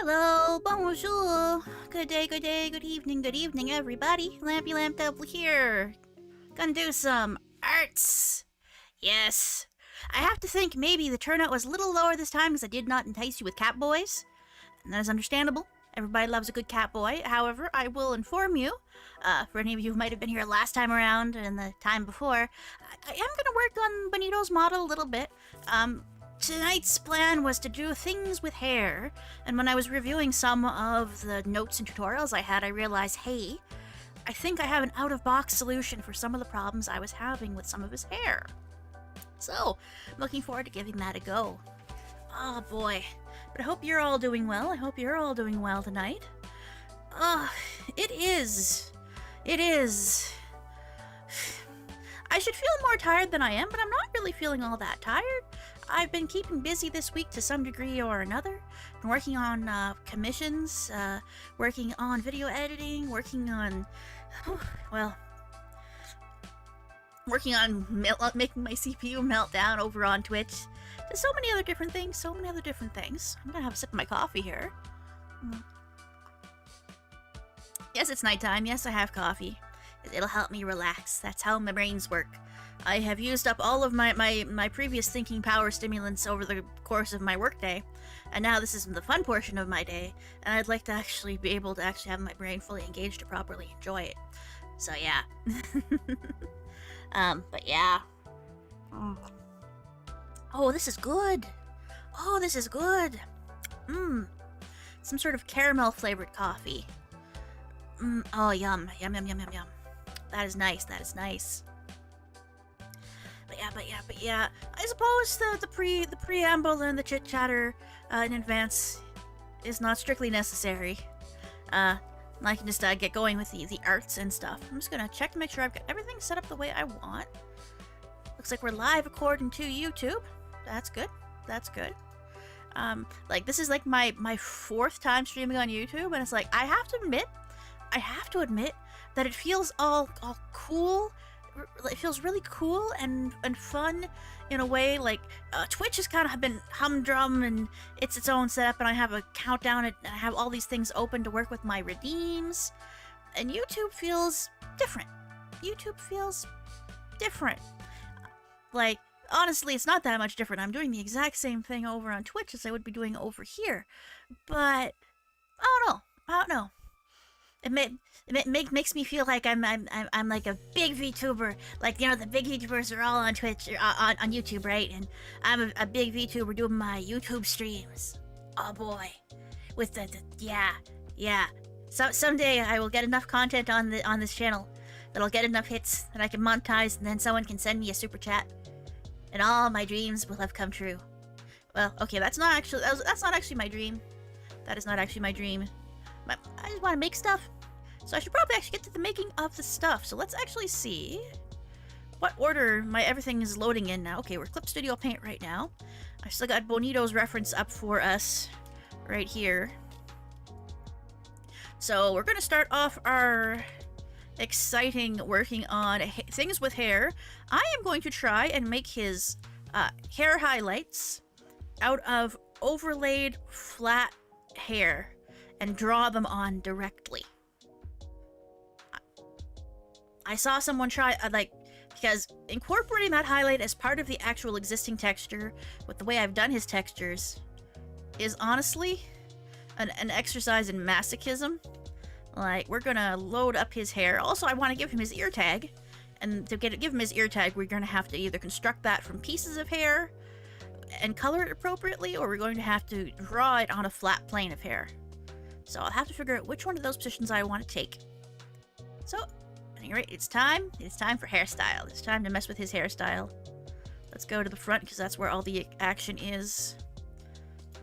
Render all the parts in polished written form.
Hello, bonjour, good day, good evening, everybody. Lampy Lamp Devil here. Gonna do some arts. Yes. I have to think maybe the turnout was a little lower this time because I did not entice you with cat boys. And that is understandable. Everybody loves a good cat boy. However, I will inform you, for any of you who might have been here last time around and the time before, I am gonna work on Benito's model a little bit. Tonight's plan was to do things with hair, and when I was reviewing some of the notes and tutorials I had, I realized, hey, I think I have an out-of-box solution for some of the problems I was having with some of his hair. So, I'm looking forward to giving that a go. Oh boy. But I hope you're all doing well. I hope you're all doing well tonight. It is. I should feel more tired than I am, but I'm not really feeling all that tired. I've been keeping busy this week to some degree or another. Been working on commissions, working on video editing, working on, making my CPU melt down over on Twitch. There's so many other different things, I'm gonna have a sip of my coffee here. Yes, it's nighttime. Yes, I have coffee. It'll help me relax. That's how my brains work. I have used up all of my previous thinking power stimulants over the course of my workday, and now this is the fun portion of my day, and I'd like to actually be able to actually have my brain fully engaged to properly enjoy it. So yeah. But yeah. Oh, this is good. Some sort of caramel flavored coffee. Oh, yum. That is nice. But yeah. I suppose the preamble and the chit chatter in advance is not strictly necessary. I can just get going with the arts and stuff. I'm just gonna check to make sure I've got everything set up the way I want. Looks like we're live according to YouTube. That's good. Like this is like my fourth time streaming on YouTube, and it's like I have to admit that it feels all cool. It feels really cool and fun in a way. Like Twitch has kind of been humdrum and it's its own setup, and I have a countdown and I have all these things open to work with my redeems, and YouTube feels different. Like honestly, it's not that much different. I'm doing the exact same thing over on Twitch as I would be doing over here, but I don't know. It makes me feel like I'm like a big VTuber. Like, you know, the big VTubers are all on Twitch, or on YouTube, right? And I'm a big VTuber doing my YouTube streams. Oh boy, with yeah. So someday I will get enough content on this channel that'll get enough hits that I can monetize, and then someone can send me a super chat, and all my dreams will have come true. Well, okay, that's not actually my dream. That is not actually my dream. I just want to make stuff, so I should probably actually get to the making of the stuff. So let's actually see what order everything is loading in now. Okay, we're Clip Studio Paint right now. I still got Bonito's reference up for us right here. So we're gonna start off our exciting working on things with hair. I am going to try and make his hair highlights out of overlaid flat hair and draw them on directly. I saw someone try, because incorporating that highlight as part of the actual existing texture with the way I've done his textures is honestly an exercise in masochism. Like, we're gonna load up his hair. Also, I want to give him his ear tag, and to give him his ear tag, we're gonna have to either construct that from pieces of hair and color it appropriately, or we're going to have to draw it on a flat plane of hair. So I'll have to figure out which one of those positions I want to take. So, at any rate, it's time for hairstyle. It's time to mess with his hairstyle. Let's go to the front, because that's where all the action is.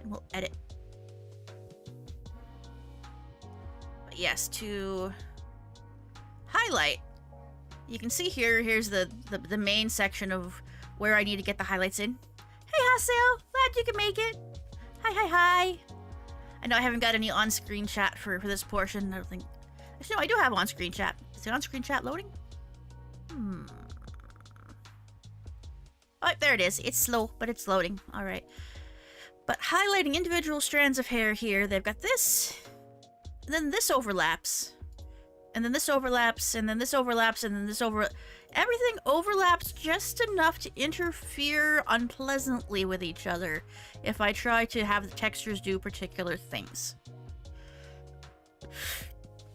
And we'll edit. But yes, to highlight, you can see here's the main section of where I need to get the highlights in. Hey, Hassel! Glad you can make it! Hi! I know I haven't got any on-screen chat for this portion. I don't think... Actually, no, I do have on-screen chat. Is the on-screen chat loading? Oh, there it is. It's slow, but it's loading. Alright. But highlighting individual strands of hair here, they've got this, and then this overlaps, and then this overlaps, and then this overlaps, and then this everything overlaps just enough to interfere unpleasantly with each other if I try to have the textures do particular things.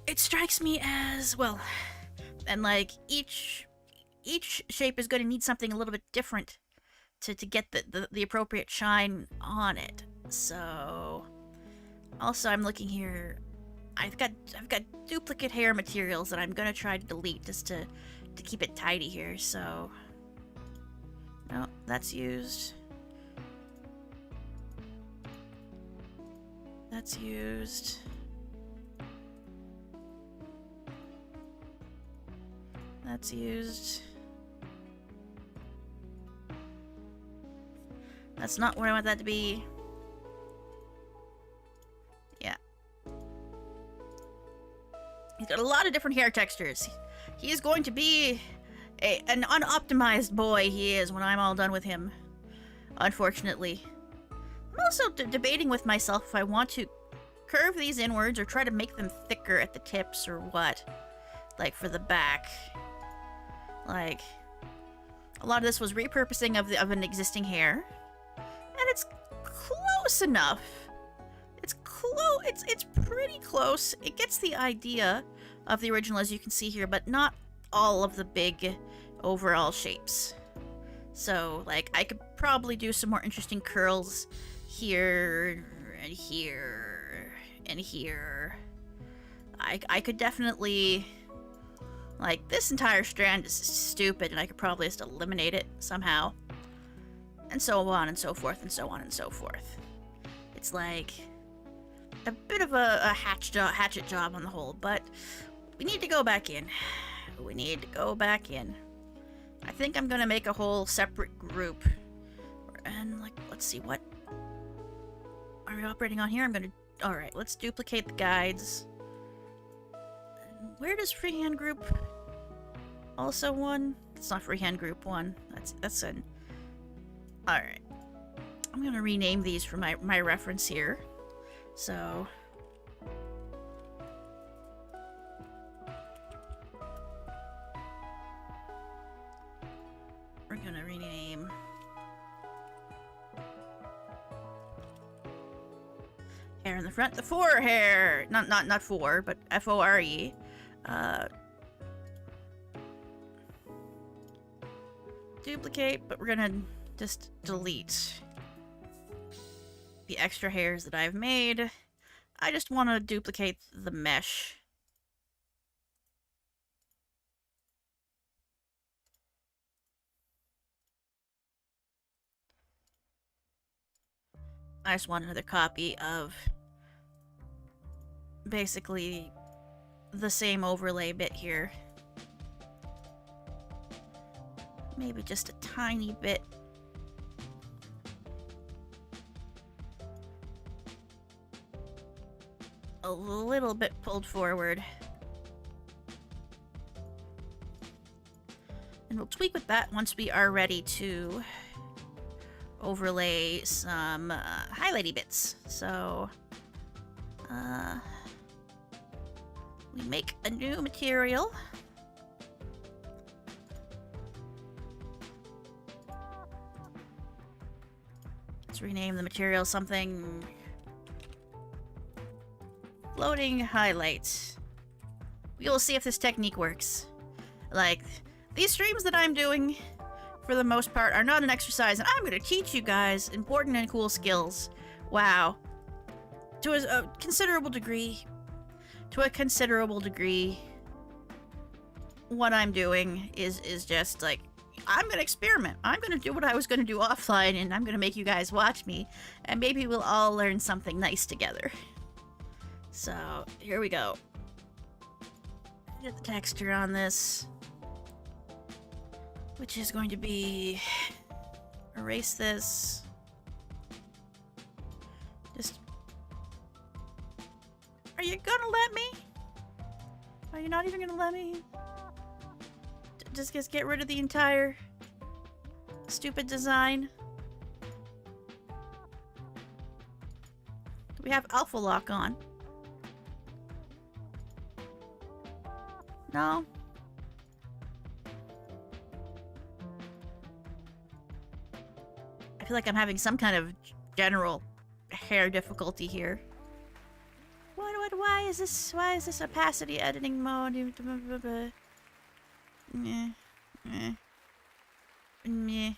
It strikes me as, well, and like each shape is going to need something a little bit different to get the appropriate shine on it. So also I'm looking here, I've got duplicate hair materials that I'm gonna try to delete just to keep it tidy here. So no, that's used. That's used. That's used. That's not where I want that to be. Yeah. He's got a lot of different hair textures. He is going to be an unoptimized boy, he is, when I'm all done with him. Unfortunately. I'm also debating with myself if I want to curve these inwards or try to make them thicker at the tips or what. Like for the back. Like, a lot of this was repurposing of an existing hair. And it's close enough. It's pretty close. It gets the idea of the original, as you can see here, but not all of the big overall shapes. So, like, I could probably do some more interesting curls here and here and here. I could definitely, like, this entire strand is stupid and I could probably just eliminate it somehow. And so on and so forth and so on and so forth. It's like a bit of a hatchet job on the whole, but we need to go back in. We need to go back in. I think I'm gonna make a whole separate group. And, like, let's see, what are we operating on here? Alright, let's duplicate the guides. Where does freehand group also one? It's not freehand group one. That's an... Alright. I'm gonna rename these for my reference here. So... we're gonna rename... hair in the front. The fore hair! Not fore, but F-O-R-E. Duplicate, but we're gonna just delete the extra hairs that I've made. I just want to duplicate the mesh. I just want another copy of basically the same overlay bit here. Maybe just a tiny bit. A little bit pulled forward. And we'll tweak with that once we are ready to overlay some highlighty bits. So, we make a new material. Let's rename the material something. Floating highlights. We will see if this technique works. Like, these streams that I'm doing, for the most part, are not an exercise, and I'm going to teach you guys important and cool skills. Wow. To a considerable degree. What I'm doing is just like, I'm going to experiment. I'm going to do what I was going to do offline, and I'm going to make you guys watch me, and maybe we'll all learn something nice together. So, here we go. Get the texture on this, which is going to be... erase this. Just... are you gonna let me? Are you not even gonna let me? Just get rid of the entire stupid design. We have alpha lock on. No? I feel like I'm having some kind of general hair difficulty here. Why is this opacity editing mode? Meh. Meh. Meh.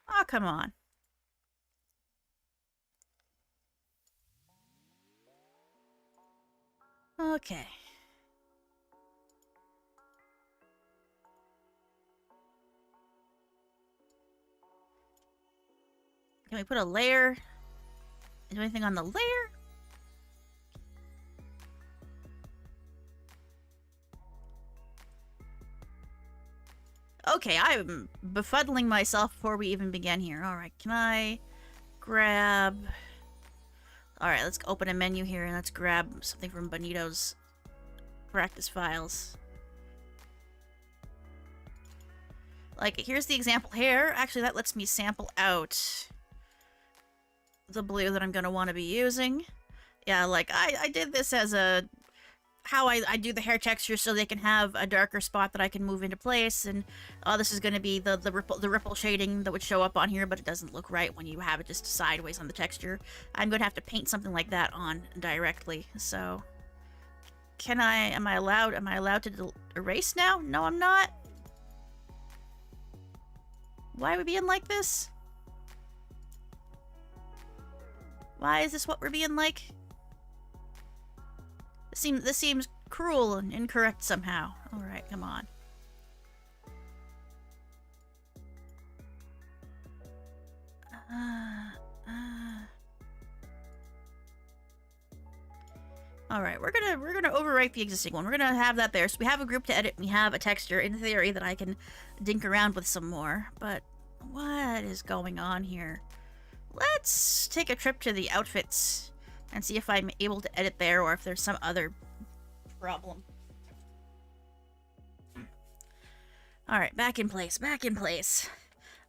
Oh, come on. Okay. Can we put a layer? Do anything on the layer? Okay, I'm befuddling myself before we even begin here. Alright, can I grab... Alright, let's open a menu here and let's grab something from Benito's practice files. Like, here's the example hair. Actually, that lets me sample out the blue that I'm going to want to be using. Yeah, like, I did this as a... how I do the hair texture so they can have a darker spot that I can move into place, and this is going to be the ripple shading that would show up on here, but it doesn't look right when you have it just sideways on the texture. I'm going to have to paint something like that on directly, so... am I allowed to erase now? No, I'm not. Why are we being like this? Why is this what we're being like? This seems cruel and incorrect somehow. Alright, come on. Alright, we're gonna overwrite the existing one. We're gonna have that there. So we have a group to edit, we have a texture in theory that I can dink around with some more. But what is going on here? Let's take a trip to the outfits and see if I'm able to edit there or if there's some other problem. Alright, back in place, back in place.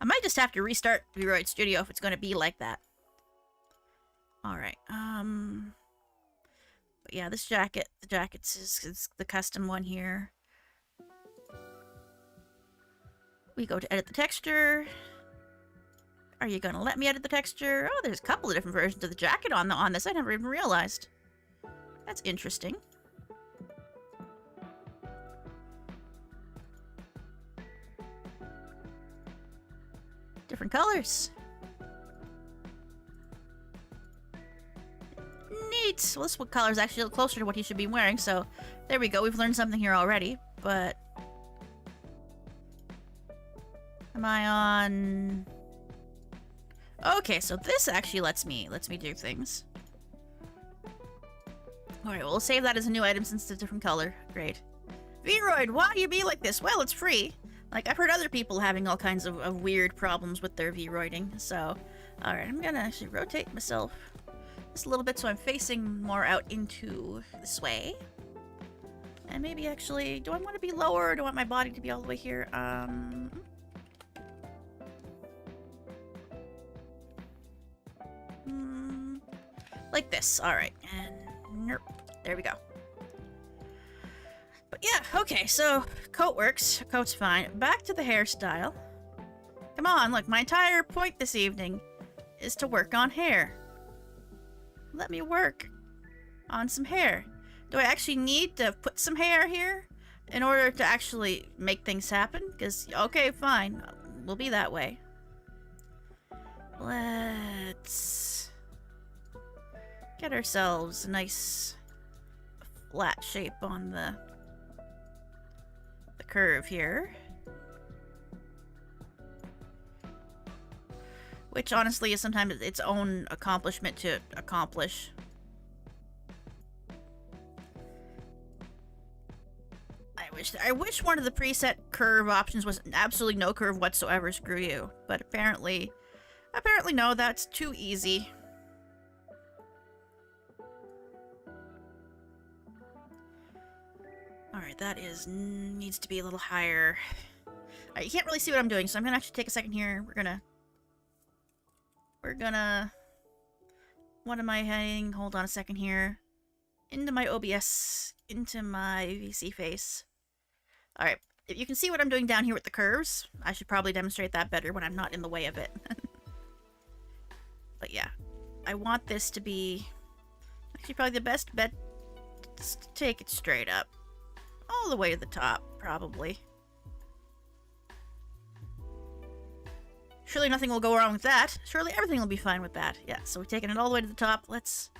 I might just have to restart VRoid Studio if it's going to be like that. Alright, but yeah, this jacket, the jackets is the custom one here. We go to edit the texture. Are you gonna let me edit the texture? Oh, there's a couple of different versions of the jacket on this. I never even realized. That's interesting. Different colors. Neat. Well, this color is actually closer to what he should be wearing, so there we go. We've learned something here already, but... am I on... okay, so this actually lets me do things. Alright, well, we'll save that as a new item since it's a different color. Great. VRoid, why do you be like this? Well, it's free. Like, I've heard other people having all kinds of weird problems with their VRoiding, so... alright, I'm gonna actually rotate myself just a little bit so I'm facing more out into this way. And maybe actually... do I want to be lower or do I want my body to be all the way here? Like this. Alright. And... nope. There we go. But yeah, okay, so coat works. Coat's fine. Back to the hairstyle. Come on, look, my entire point this evening is to work on hair. Let me work on some hair. Do I actually need to put some hair here in order to actually make things happen? Because, okay, fine. We'll be that way. Let's get ourselves a nice flat shape on the curve here. Which honestly is sometimes its own accomplishment to accomplish. I wish one of the preset curve options was absolutely no curve whatsoever, screw you. But apparently no, that's too easy. Alright, that needs to be a little higher. Alright, you can't really see what I'm doing, so I'm gonna actually take a second here. We're gonna What am I heading? Hold on a second here. Into my OBS. Into my VC face. Alright. If you can see what I'm doing down here with the curves, I should probably demonstrate that better when I'm not in the way of it. But yeah. I want this to be... Actually, probably the best bet is to take it straight up. All the way to the top, probably. Surely nothing will go wrong with that. Surely everything will be fine with that. Yeah, so we're taking it all the way to the top. Let's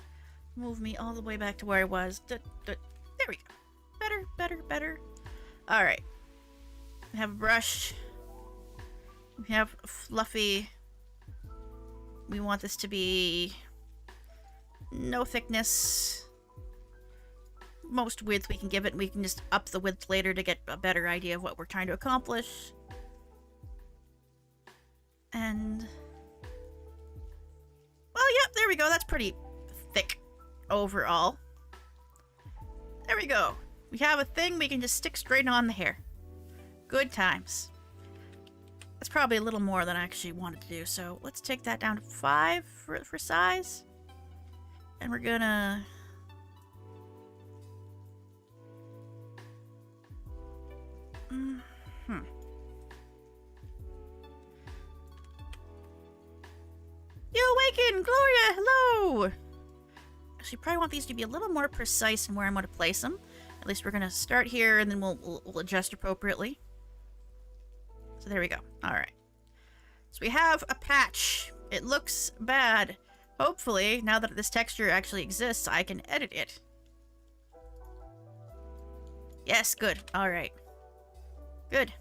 move me all the way back to where I was. There we go. Better, better, better. Alright. We have a brush. We have a fluffy. We want this to be no thickness. Most width we can give it, and we can just up the width later to get a better idea of what we're trying to accomplish. And... well, yep, there we go. That's pretty thick overall. There we go. We have a thing we can just stick straight on the hair. Good times. That's probably a little more than I actually wanted to do, so let's take that down to 5 for size. And we're gonna... You awaken! Gloria! Hello! Actually, probably want these to be a little more precise in where I'm going to place them. At least we're going to start here, and then we'll adjust appropriately. So there we go. Alright. So we have a patch. It looks bad. Hopefully, now that this texture actually exists, I can edit it. Yes, good. Alright. Good.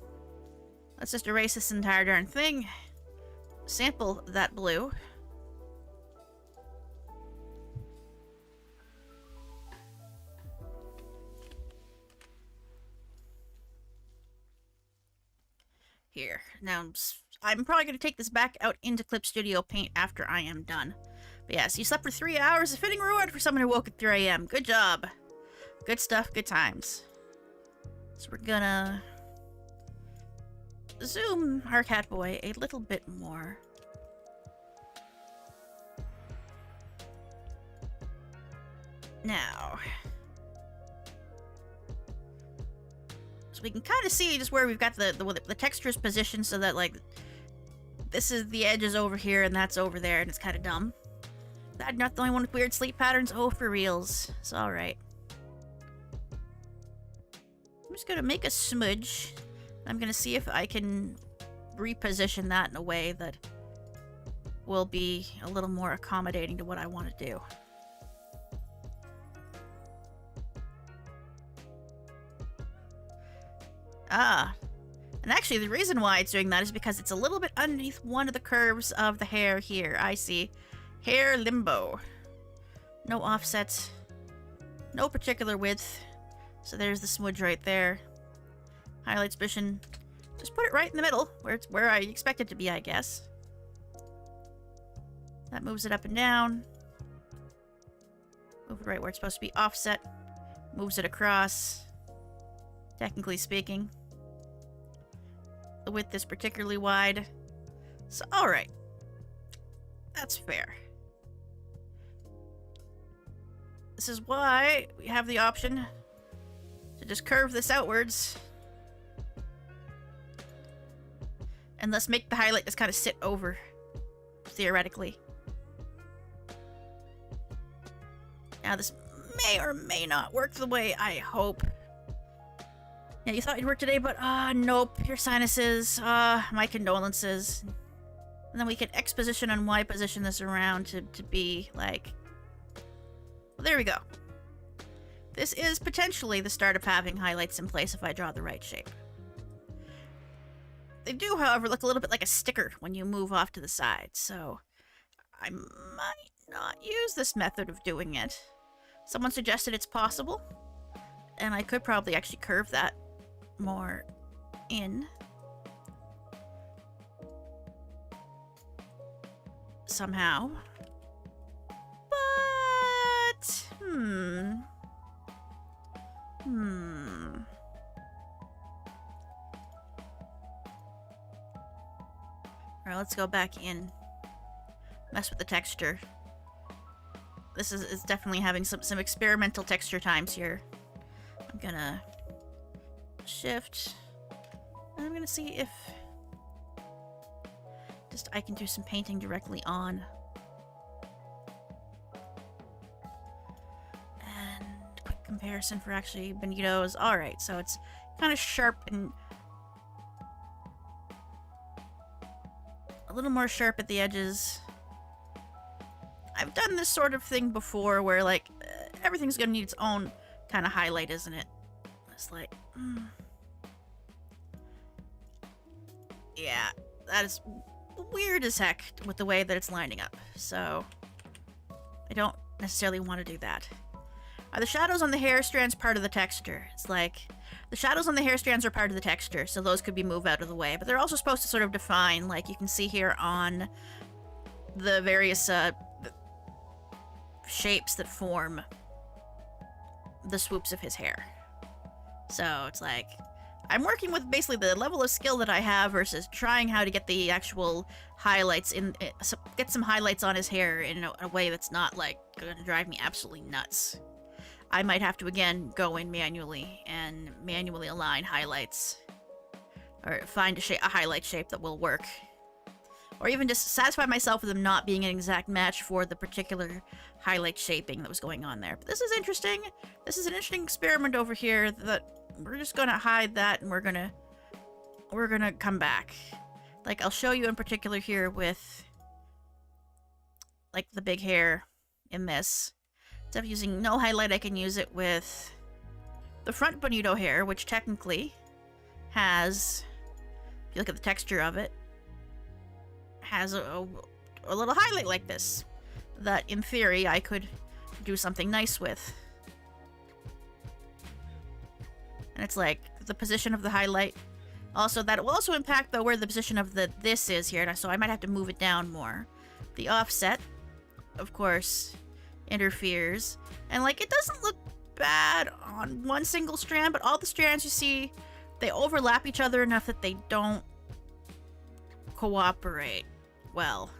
Let's just erase this entire darn thing. Sample that blue. Here. Now, I'm probably going to take this back out into Clip Studio Paint after I am done. But yes, you slept for 3 hours. A fitting reward for someone who woke at 3 a.m. Good job. Good stuff, good times. So we're gonna zoom our cat boy a little bit more. Now... so we can kind of see just where we've got the textures positioned so that, like, this is the edges over here and that's over there, and it's kind of dumb. I'm not the only one with weird sleep patterns. Oh, for reals. It's alright. I'm just gonna make a smudge. I'm gonna see if I can reposition that in a way that will be a little more accommodating to what I want to do. Ah. And actually, the reason why it's doing that is because it's a little bit underneath one of the curves of the hair here. I see. Hair limbo. No offsets. No particular width. So there's the smudge right there. Highlight suspicion. Just put it right in the middle, where I expect it to be, I guess. That moves it up and down. Move it right where it's supposed to be. Offset. Moves it across. Technically speaking. The width is particularly wide. So, alright. That's fair. This is why we have the option to just curve this outwards. And let's make the highlight just kind of sit over, theoretically. Now this may or may not work the way I hope. Yeah, you thought you'd work today, but nope. Your sinuses, my condolences. And then we can X position and Y position this around to be like... well, there we go. This is potentially the start of having highlights in place if I draw the right shape. They do, however, look a little bit like a sticker when you move off to the side, so I might not use this method of doing it. Someone suggested it's possible, and I could probably actually curve that more in. Somehow. But, Alright, let's go back in. Mess with the texture. this is definitely having some experimental texture times here. I'm gonna shift, and I'm gonna see if just I can do some painting directly on. And quick comparison for actually Benito's. Alright, so it's kind of sharp and a little more sharp at the edges. I've done this sort of thing before where, like, everything's gonna need its own kind of highlight, isn't it? It's like, yeah, that is weird as heck with the way that it's lining up. So, I don't necessarily want to do that. Are the shadows on the hair strands part of the texture? It's like, the shadows on the hair strands are part of the texture, so those could be moved out of the way. But they're also supposed to sort of define, like you can see here on the various shapes that form the swoops of his hair. So it's like, I'm working with basically the level of skill that I have versus trying how to get the actual highlights in, get some highlights on his hair in a way that's not, like, gonna drive me absolutely nuts. I might have to, again, go in manually and manually align highlights. Or find a highlight shape that will work. Or even just satisfy myself with them not being an exact match for the particular highlight shaping that was going on there. But this is interesting. This is an interesting experiment over here that we're just gonna hide that and we're gonna come back. Like, I'll show you in particular here with, like, the big hair in this. Instead of using no highlight, I can use it with the front Benito hair, which technically has, if you look at the texture of it, has a little highlight like this that, in theory, I could do something nice with. And it's like, the position of the highlight. Also, that will also impact, though, where the position of the this is here, so I might have to move it down more. The offset, of course, interferes. And, like, it doesn't look bad on one single strand, but all the strands you see, they overlap each other enough that they don't cooperate well.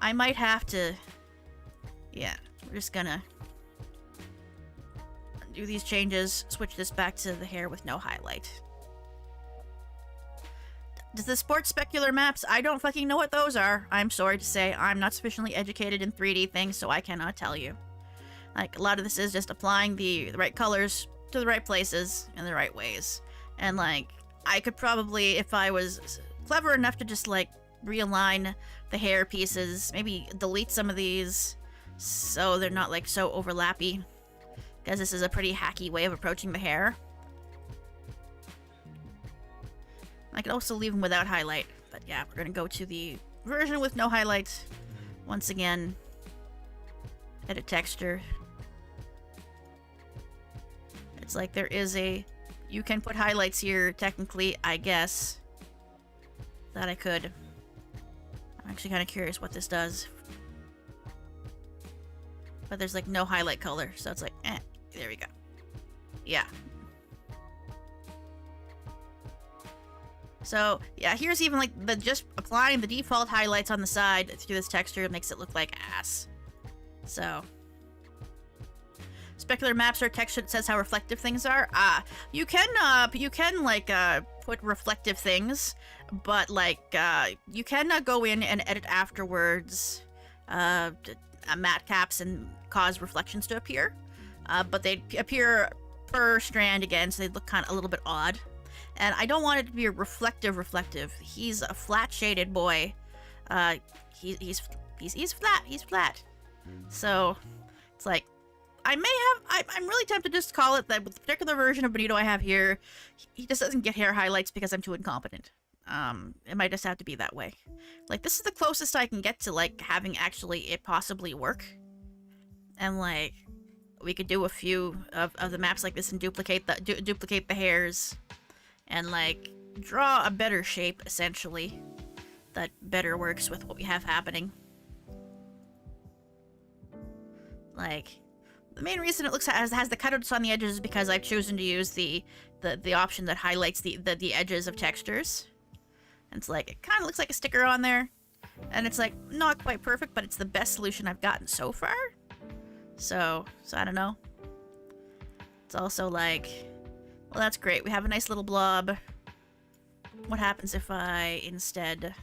I might have to, yeah, we're just gonna do these changes, switch this back to the hair with no highlight. Does the sports specular maps? I don't fucking know what those are. I'm sorry to say, I'm not sufficiently educated in 3D things, so I cannot tell you. Like, a lot of this is just applying the right colors to the right places in the right ways. And, like, I could probably, if I was clever enough to just, like, realign the hair pieces, maybe delete some of these so they're not, like, so overlappy. Because this is a pretty hacky way of approaching the hair. I could also leave them without highlight, but yeah, we're gonna go to the version with no highlights. Once again, edit texture. It's like there is a, you can put highlights here, technically, I guess, that I could. I'm actually kind of curious what this does. But there's like no highlight color, so it's like, there we go. Yeah. So, yeah, here's even, like, the just applying the default highlights on the side through this texture makes it look like ass. So. Specular maps are texture that says how reflective things are. You can, like, put reflective things, but, like, you can go in and edit afterwards, matte caps and cause reflections to appear. But they appear per strand again, so they look kind of a little bit odd. And I don't want it to be a reflective. He's a flat-shaded boy. He's flat. So, it's like, I may have, I'm really tempted to just call it that with the particular version of Benito I have here, he just doesn't get hair highlights because I'm too incompetent. It might just have to be that way. Like, this is the closest I can get to, like, having actually it possibly work. And, like, we could do a few of the maps like this and duplicate the hairs. And, like, draw a better shape, essentially, that better works with what we have happening. Like, the main reason it has the cutouts on the edges is because I've chosen to use the option that highlights the edges of textures. And it's like, it kind of looks like a sticker on there. And it's like, not quite perfect, but it's the best solution I've gotten so far. So I don't know. It's also like, well, that's great. We have a nice little blob. What happens if I instead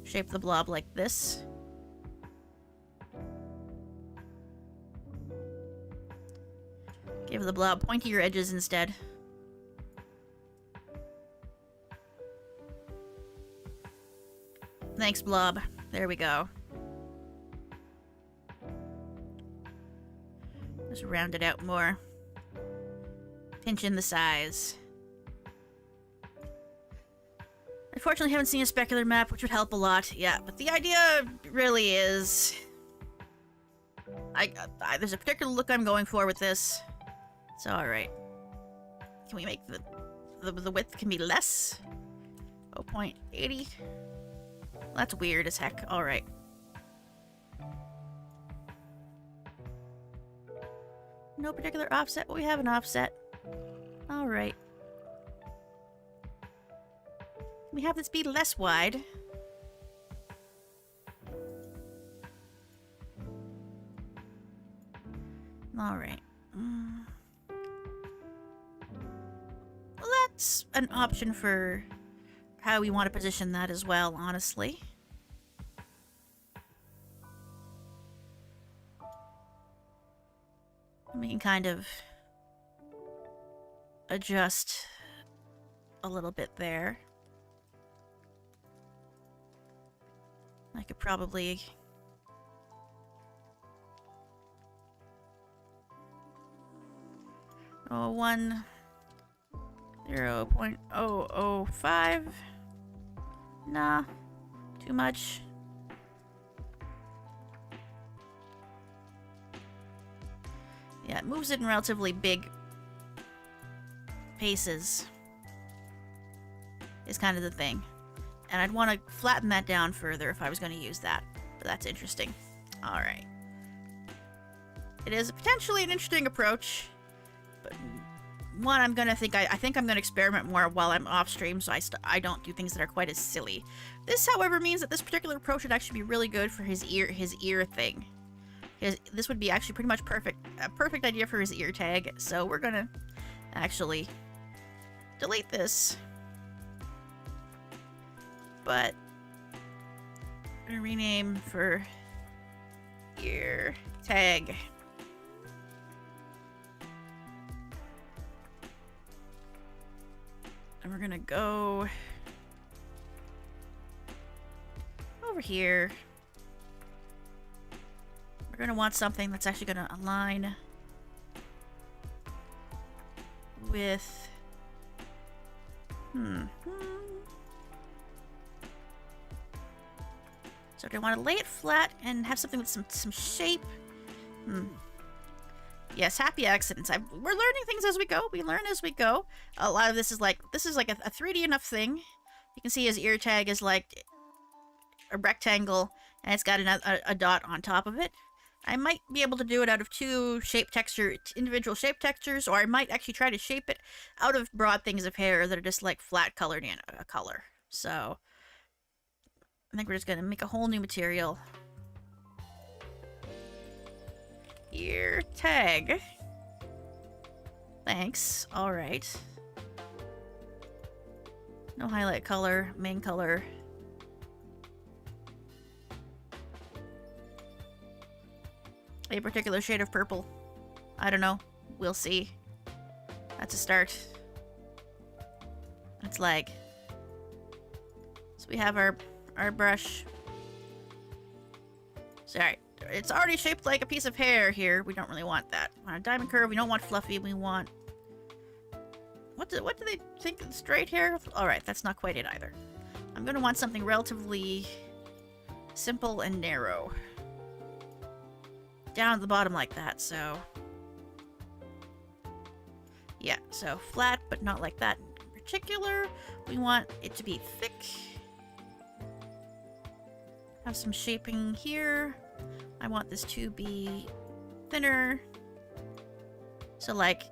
shape the blob like this? Give the blob pointier edges instead. Thanks, blob. There we go. Just round it out more. Pinch in the size. Unfortunately, haven't seen a specular map, which would help a lot. Yeah, but the idea really is... there's a particular look I'm going for with this. So, alright. Can we make the width can be less? 0.80? That's weird as heck. Alright. No particular offset, but we have an offset. Alright. We have this be less wide. Alright. Well, that's an option for how we want to position that as well, honestly. We can kind of adjust a little bit there. I could probably... Oh, 0.005. Nah, too much. Yeah, it moves it in relatively big paces. Is kind of the thing. And I'd want to flatten that down further if I was going to use that. But that's interesting. Alright. It is potentially an interesting approach. But one, I think I'm going to experiment more while I'm off stream, so I don't do things that are quite as silly. This, however, means that this particular approach would actually be really good for his ear thing. This would be actually pretty much a perfect idea for his ear tag. So we're going to actually delete this. But I'm going to rename for ear tag. And we're going to go over here. We're going to want something that's actually going to align with... So do I want to lay it flat and have something with some shape? Yes, happy accidents. We're learning things as we go. We learn as we go. A lot of this is like a 3D enough thing. You can see his ear tag is like a rectangle, and it's got a dot on top of it. I might be able to do it out of two individual shape textures, or I might actually try to shape it out of broad things of hair that are just like flat colored in a color. So I think we're just gonna make a whole new material. Ear tag. Thanks. Alright. No highlight color, main color. A particular shade of purple. I don't know. We'll see. That's a start. It's like... So we have our brush. Sorry. It's already shaped like a piece of hair here. We don't really want that. We want a diamond curve. We don't want fluffy. We want... What do they think of straight hair? Alright, that's not quite it either. I'm going to want something relatively simple and narrow. Down at the bottom like that, so... Yeah, so flat, but not like that in particular. We want it to be thick. Have some shaping here. I want this to be thinner. So like,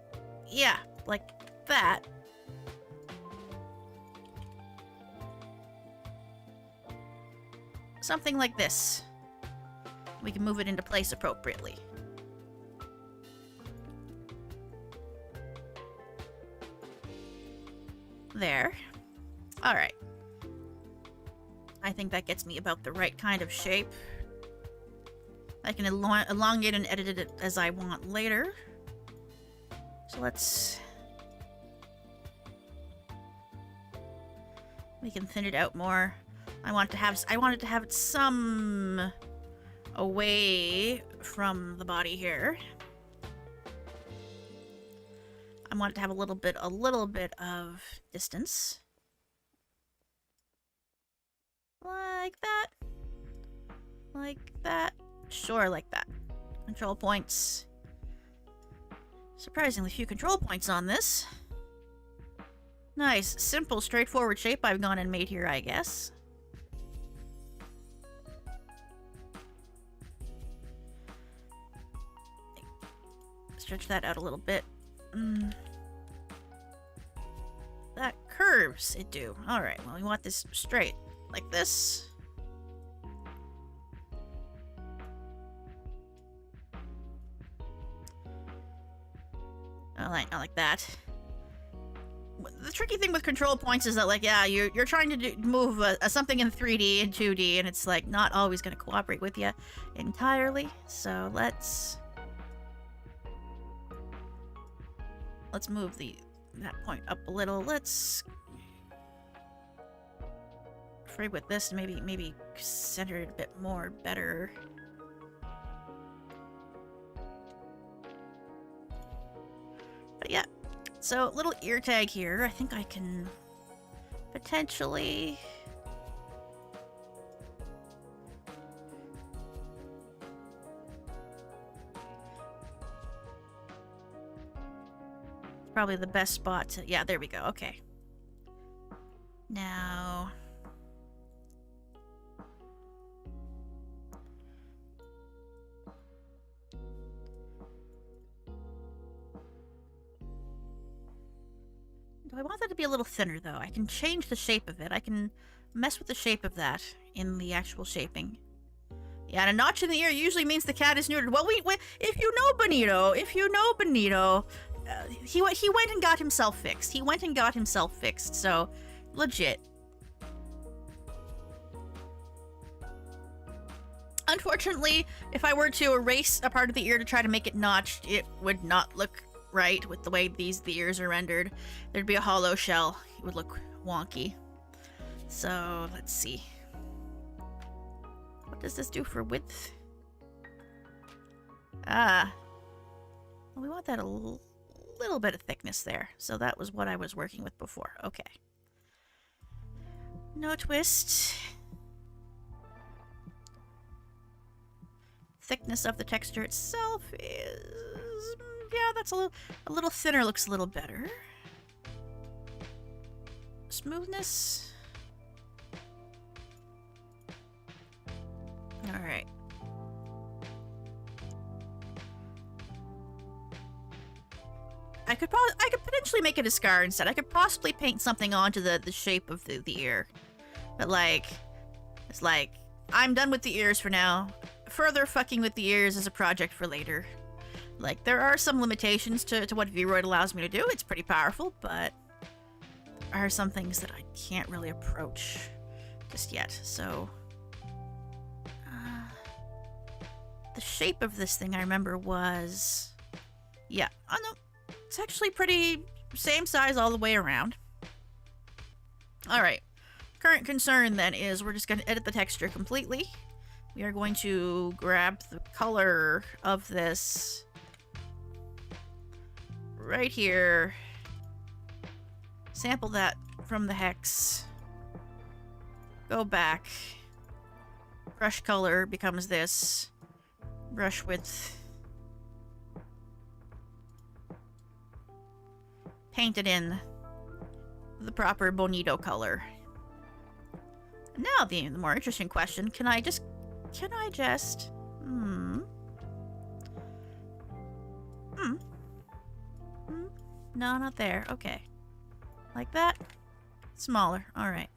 yeah, like that. Something like this. we can move it into place appropriately. There. Alright. I think that gets me about the right kind of shape. I can elongate and edit it as I want later. So let's... we can thin it out more. I wanted to have it some away from the body here. I want it to have a little bit of distance. Like that. Like that. Sure, like that. Control points. Surprisingly few control points on this. Nice, simple, straightforward shape I've gone and made here, I guess. Stretch that out a little bit. That curves, it do. Alright, well, we want this straight. Like this. Not like that. The tricky thing with control points is that, like, yeah, you're trying to move something in 3D and 2D, and it's, like, not always going to cooperate with you entirely. So let's move that point up a little. Let's afraid with this, maybe center it a bit more better. But yeah, so little ear tag here. I think I can potentially probably the best spot to, yeah, there we go. Okay. Now I want that to be a little thinner, though. I can change the shape of it. I can mess with the shape of that in the actual shaping. Yeah, and a notch in the ear usually means the cat is neutered. Well, if you know Benito, he went and got himself fixed. He went and got himself fixed, so legit. Unfortunately, if I were to erase a part of the ear to try to make it notched, it would not look right with the way the ears are rendered. There'd be a hollow shell. It would look wonky. So, let's see. What does this do for width? Well, we want that a little bit of thickness there. So that was what I was working with before. Okay. No twist. Thickness of the texture itself is... yeah, that's a little thinner, looks a little better. Smoothness. Alright. I could potentially make it a scar instead. I could possibly paint something onto the shape of the ear. But like, it's like, I'm done with the ears for now. Further fucking with the ears is a project for later. Like, there are some limitations to what VRoid allows me to do. It's pretty powerful, but there are some things that I can't really approach just yet. So, the shape of this thing I remember was, yeah, oh no, it's actually pretty same size all the way around. Alright, current concern then is we're just going to edit the texture completely. We are going to grab the color of this right here, sample that from the hex, go back, brush color becomes this, brush width, paint it in the proper Bonito color. Now the more interesting question, can I just no, not there. Okay. Like that? Smaller. Alright.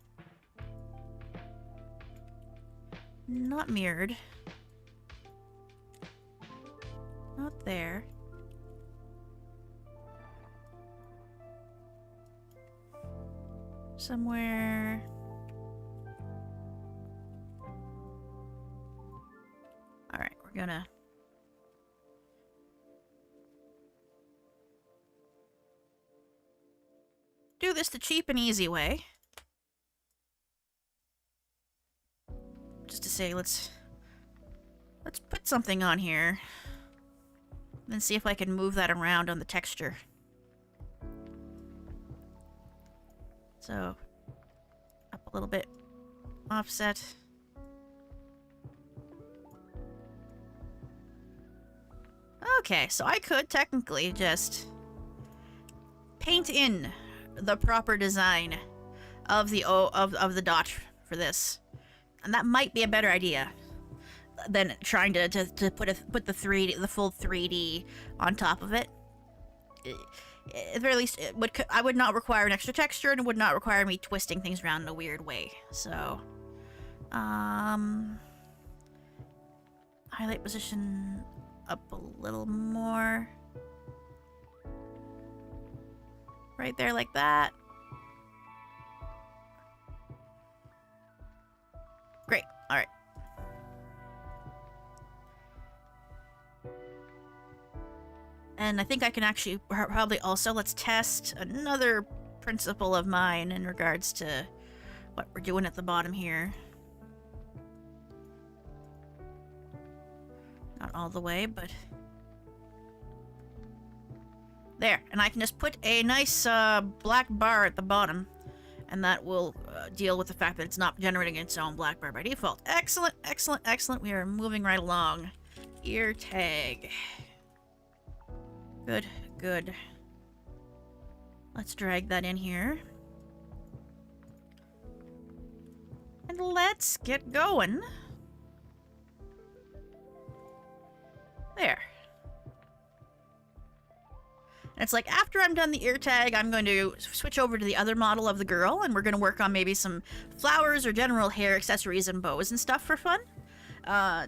Not mirrored. Not there. Somewhere... Alright, we're gonna... do this the cheap and easy way. Just to say, let's put something on here. Then see if I can move that around on the texture. So, up a little bit. Offset. Okay, so I could technically just paint in the proper design of the of the dot for this, and that might be a better idea than trying to put the full 3D on top of it. At the very least, I would not require an extra texture, and it would not require me twisting things around in a weird way. So, highlight position up a little more. Right there like that. Great. All right. And I think I can actually probably also, let's test another principle of mine in regards to what we're doing at the bottom here. Not all the way, but... there, and I can just put a nice black bar at the bottom, and that will deal with the fact that it's not generating its own black bar by default. Excellent, excellent, excellent. We are moving right along. Ear tag. Good, good. Let's drag that in here. And let's get going. There. And it's like, after I'm done the ear tag, I'm going to switch over to the other model of the girl, and we're going to work on maybe some flowers or general hair accessories and bows and stuff for fun.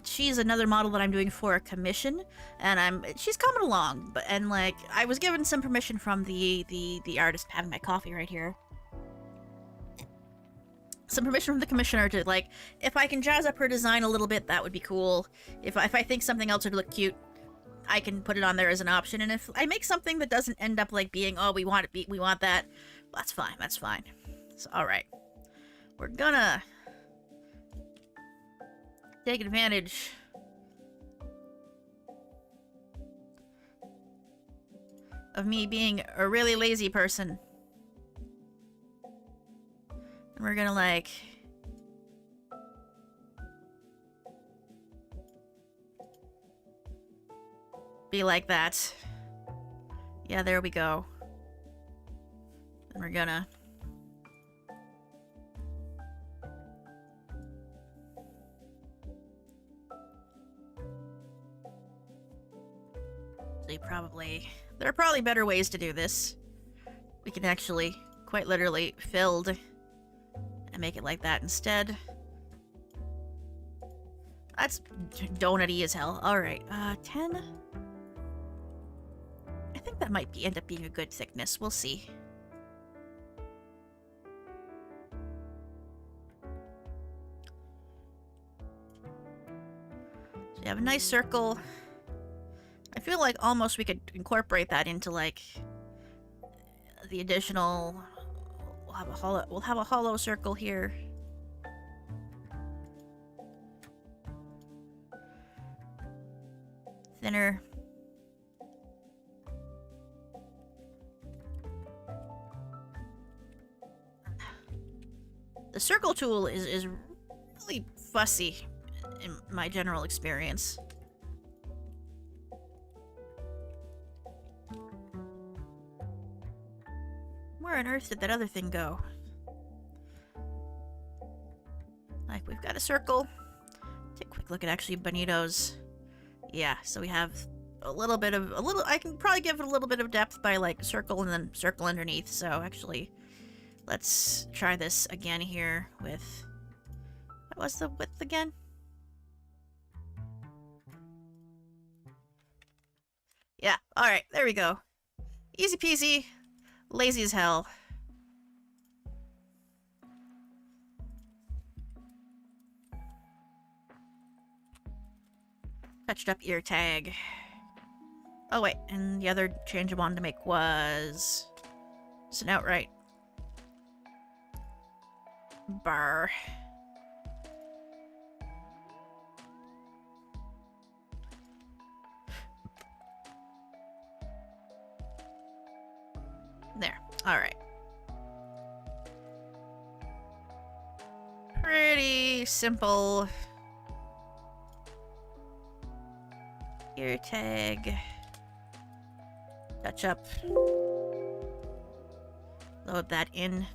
She's another model that I'm doing for a commission, and she's coming along, and like, I was given some permission from the artist, having my coffee right here. Some permission from the commissioner to, like, if I can jazz up her design a little bit, that would be cool. If I think something else would look cute, I can put it on there as an option, and if I make something that doesn't end up like being, oh, we want that, that's fine, that's fine. So, alright. We're gonna take advantage of me being a really lazy person. And we're gonna, like, be like that. Yeah, there we go. And we're gonna... there are probably better ways to do this. We can actually, quite literally, filled and make it like that instead. That's donut-y as hell. Alright, 10. I think that might end up being a good thickness. We'll see. So you have a nice circle. I feel like almost we could incorporate that into, like, the additional... We'll have a hollow circle here. Thinner. The circle tool is really fussy in my general experience. Where on earth did that other thing go? Like, we've got a circle. Take a quick look at actually Benito's. Yeah, so we have a little bit of, I can probably give it a little bit of depth by, like, circle and then circle underneath. So actually, let's try this again here with, what was the width again? Yeah, alright, there we go. Easy peasy, lazy as hell. Touched up ear tag. Oh wait, and the other change I wanted to make was just an outright bar. There. Alright. Pretty simple. Ear tag. Touch up. Load that in.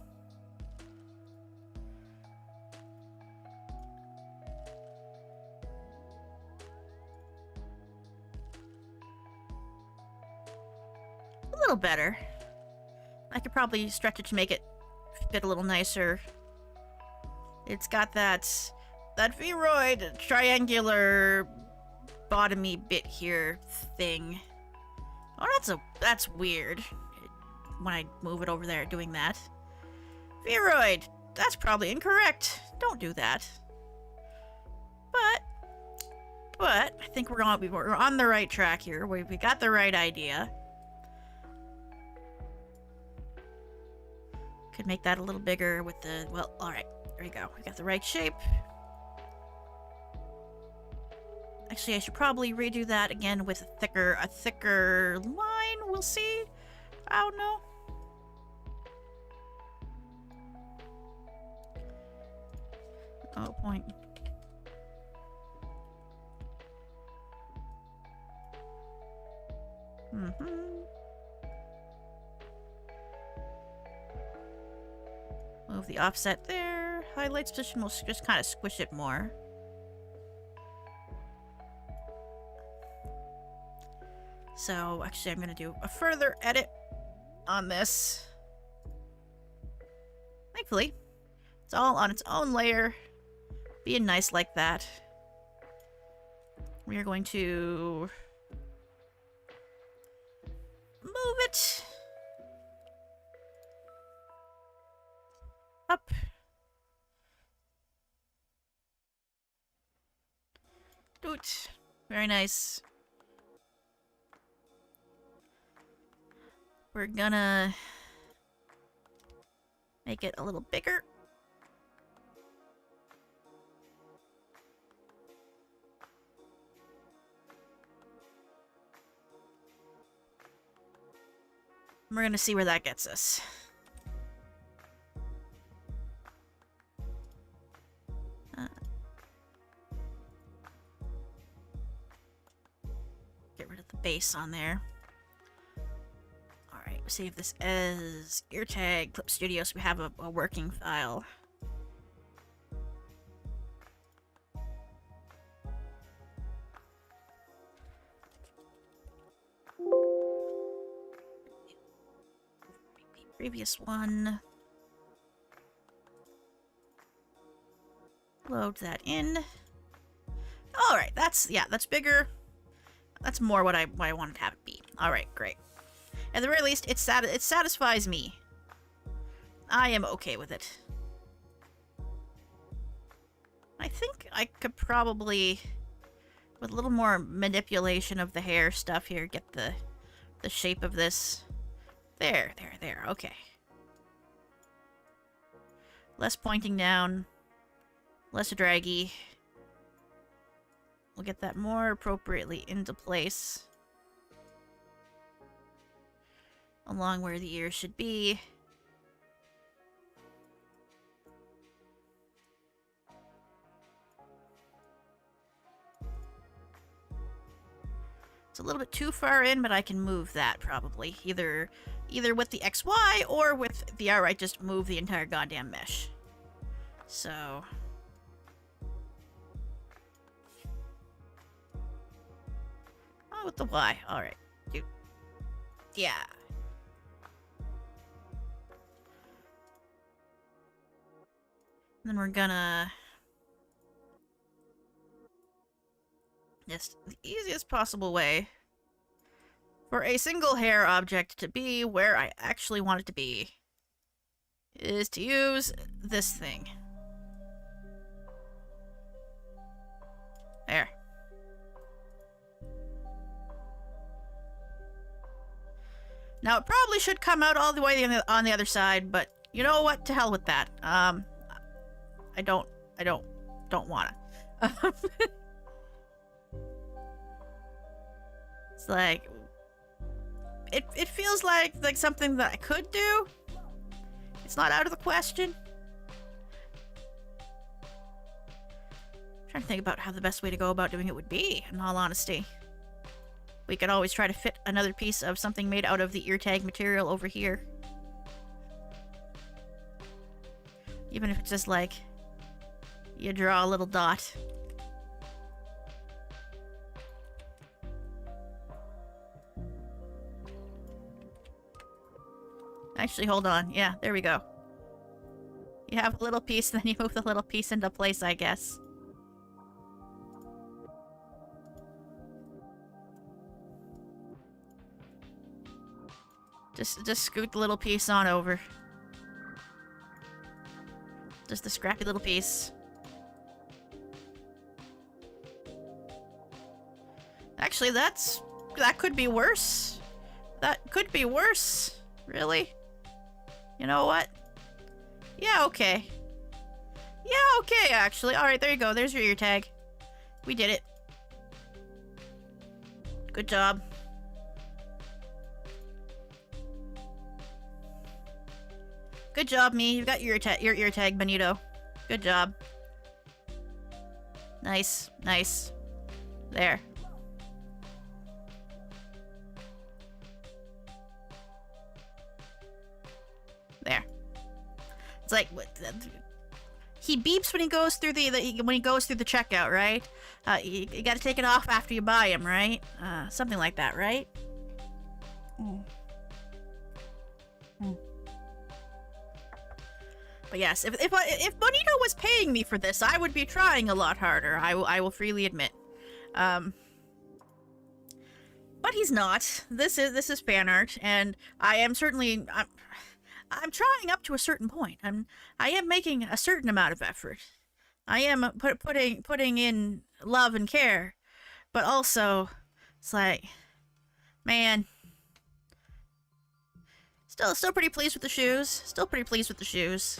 A little better. I could probably stretch it to make it fit a little nicer. It's got that VRoid triangular bottomy bit here thing. Oh, that's weird. When I move it over there, doing that. VRoid, that's probably incorrect. Don't do that. But I think we're on the right track here. We got the right idea. Could make that a little bigger with the, well, alright, there we go. We got the right shape. Actually, I should probably redo that again with a thicker line. We'll see. I don't know. Oh, point. Move the offset there. Highlights position will just kind of squish it more. So, actually, I'm going to do a further edit on this. Thankfully, it's all on its own layer. Being nice like that. We are going to move it up. Doot. Very nice. We're gonna make it a little bigger. We're gonna see where that gets us. Get rid of the base on there. Alright, we'll save this as ear tag clip studio so we have a working file. Previous one. Load that in. Alright, that's bigger. That's more what I wanted to have it be. Alright, great. At the very least, it satisfies me. I am okay with it. I think I could probably, with a little more manipulation of the hair stuff here, get the shape of this. There, okay. Less pointing down. Less draggy. We'll get that more appropriately into place. Along where the ears should be. It's a little bit too far in, but I can move that probably. Either with the XY or with the outright just move the entire goddamn mesh. So... oh, with the Y. Alright. Yeah. And then we're gonna... just the easiest possible way. for a single hair object to be where I actually want it to be is to use this thing. There. Now, it probably should come out all the way on the other side, but you know what? To hell with that. I don't wanna. It's like, it feels like something that I could do. It's not out of the question. I'm trying to think about how the best way to go about doing it would be, in all honesty. We could always try to fit another piece of something made out of the ear tag material over here. Even if it's just like, you draw a little dot. Actually, hold on. Yeah, there we go. You have a little piece, then you move the little piece into place, I guess. Just scoot the little piece on over. Just the scrappy little piece. Actually, that could be worse. That could be worse. Really? You know what? Yeah, okay. Yeah, okay, actually. Alright, there you go. There's your ear tag. We did it. Good job. Good job, me. You've got your ear tag, Benito. Good job. Nice. Nice. There. There. It's like he beeps when he goes through the checkout, right? You got to take it off after you buy him, right? Something like that, right? But yes, if Bonito was paying me for this, I would be trying a lot harder. I will freely admit. But he's not. This is fan art, and I am certainly I'm trying up to a certain point. I am making a certain amount of effort. I am putting in love and care, but also it's like, man, still pretty pleased with the shoes. Still pretty pleased with the shoes.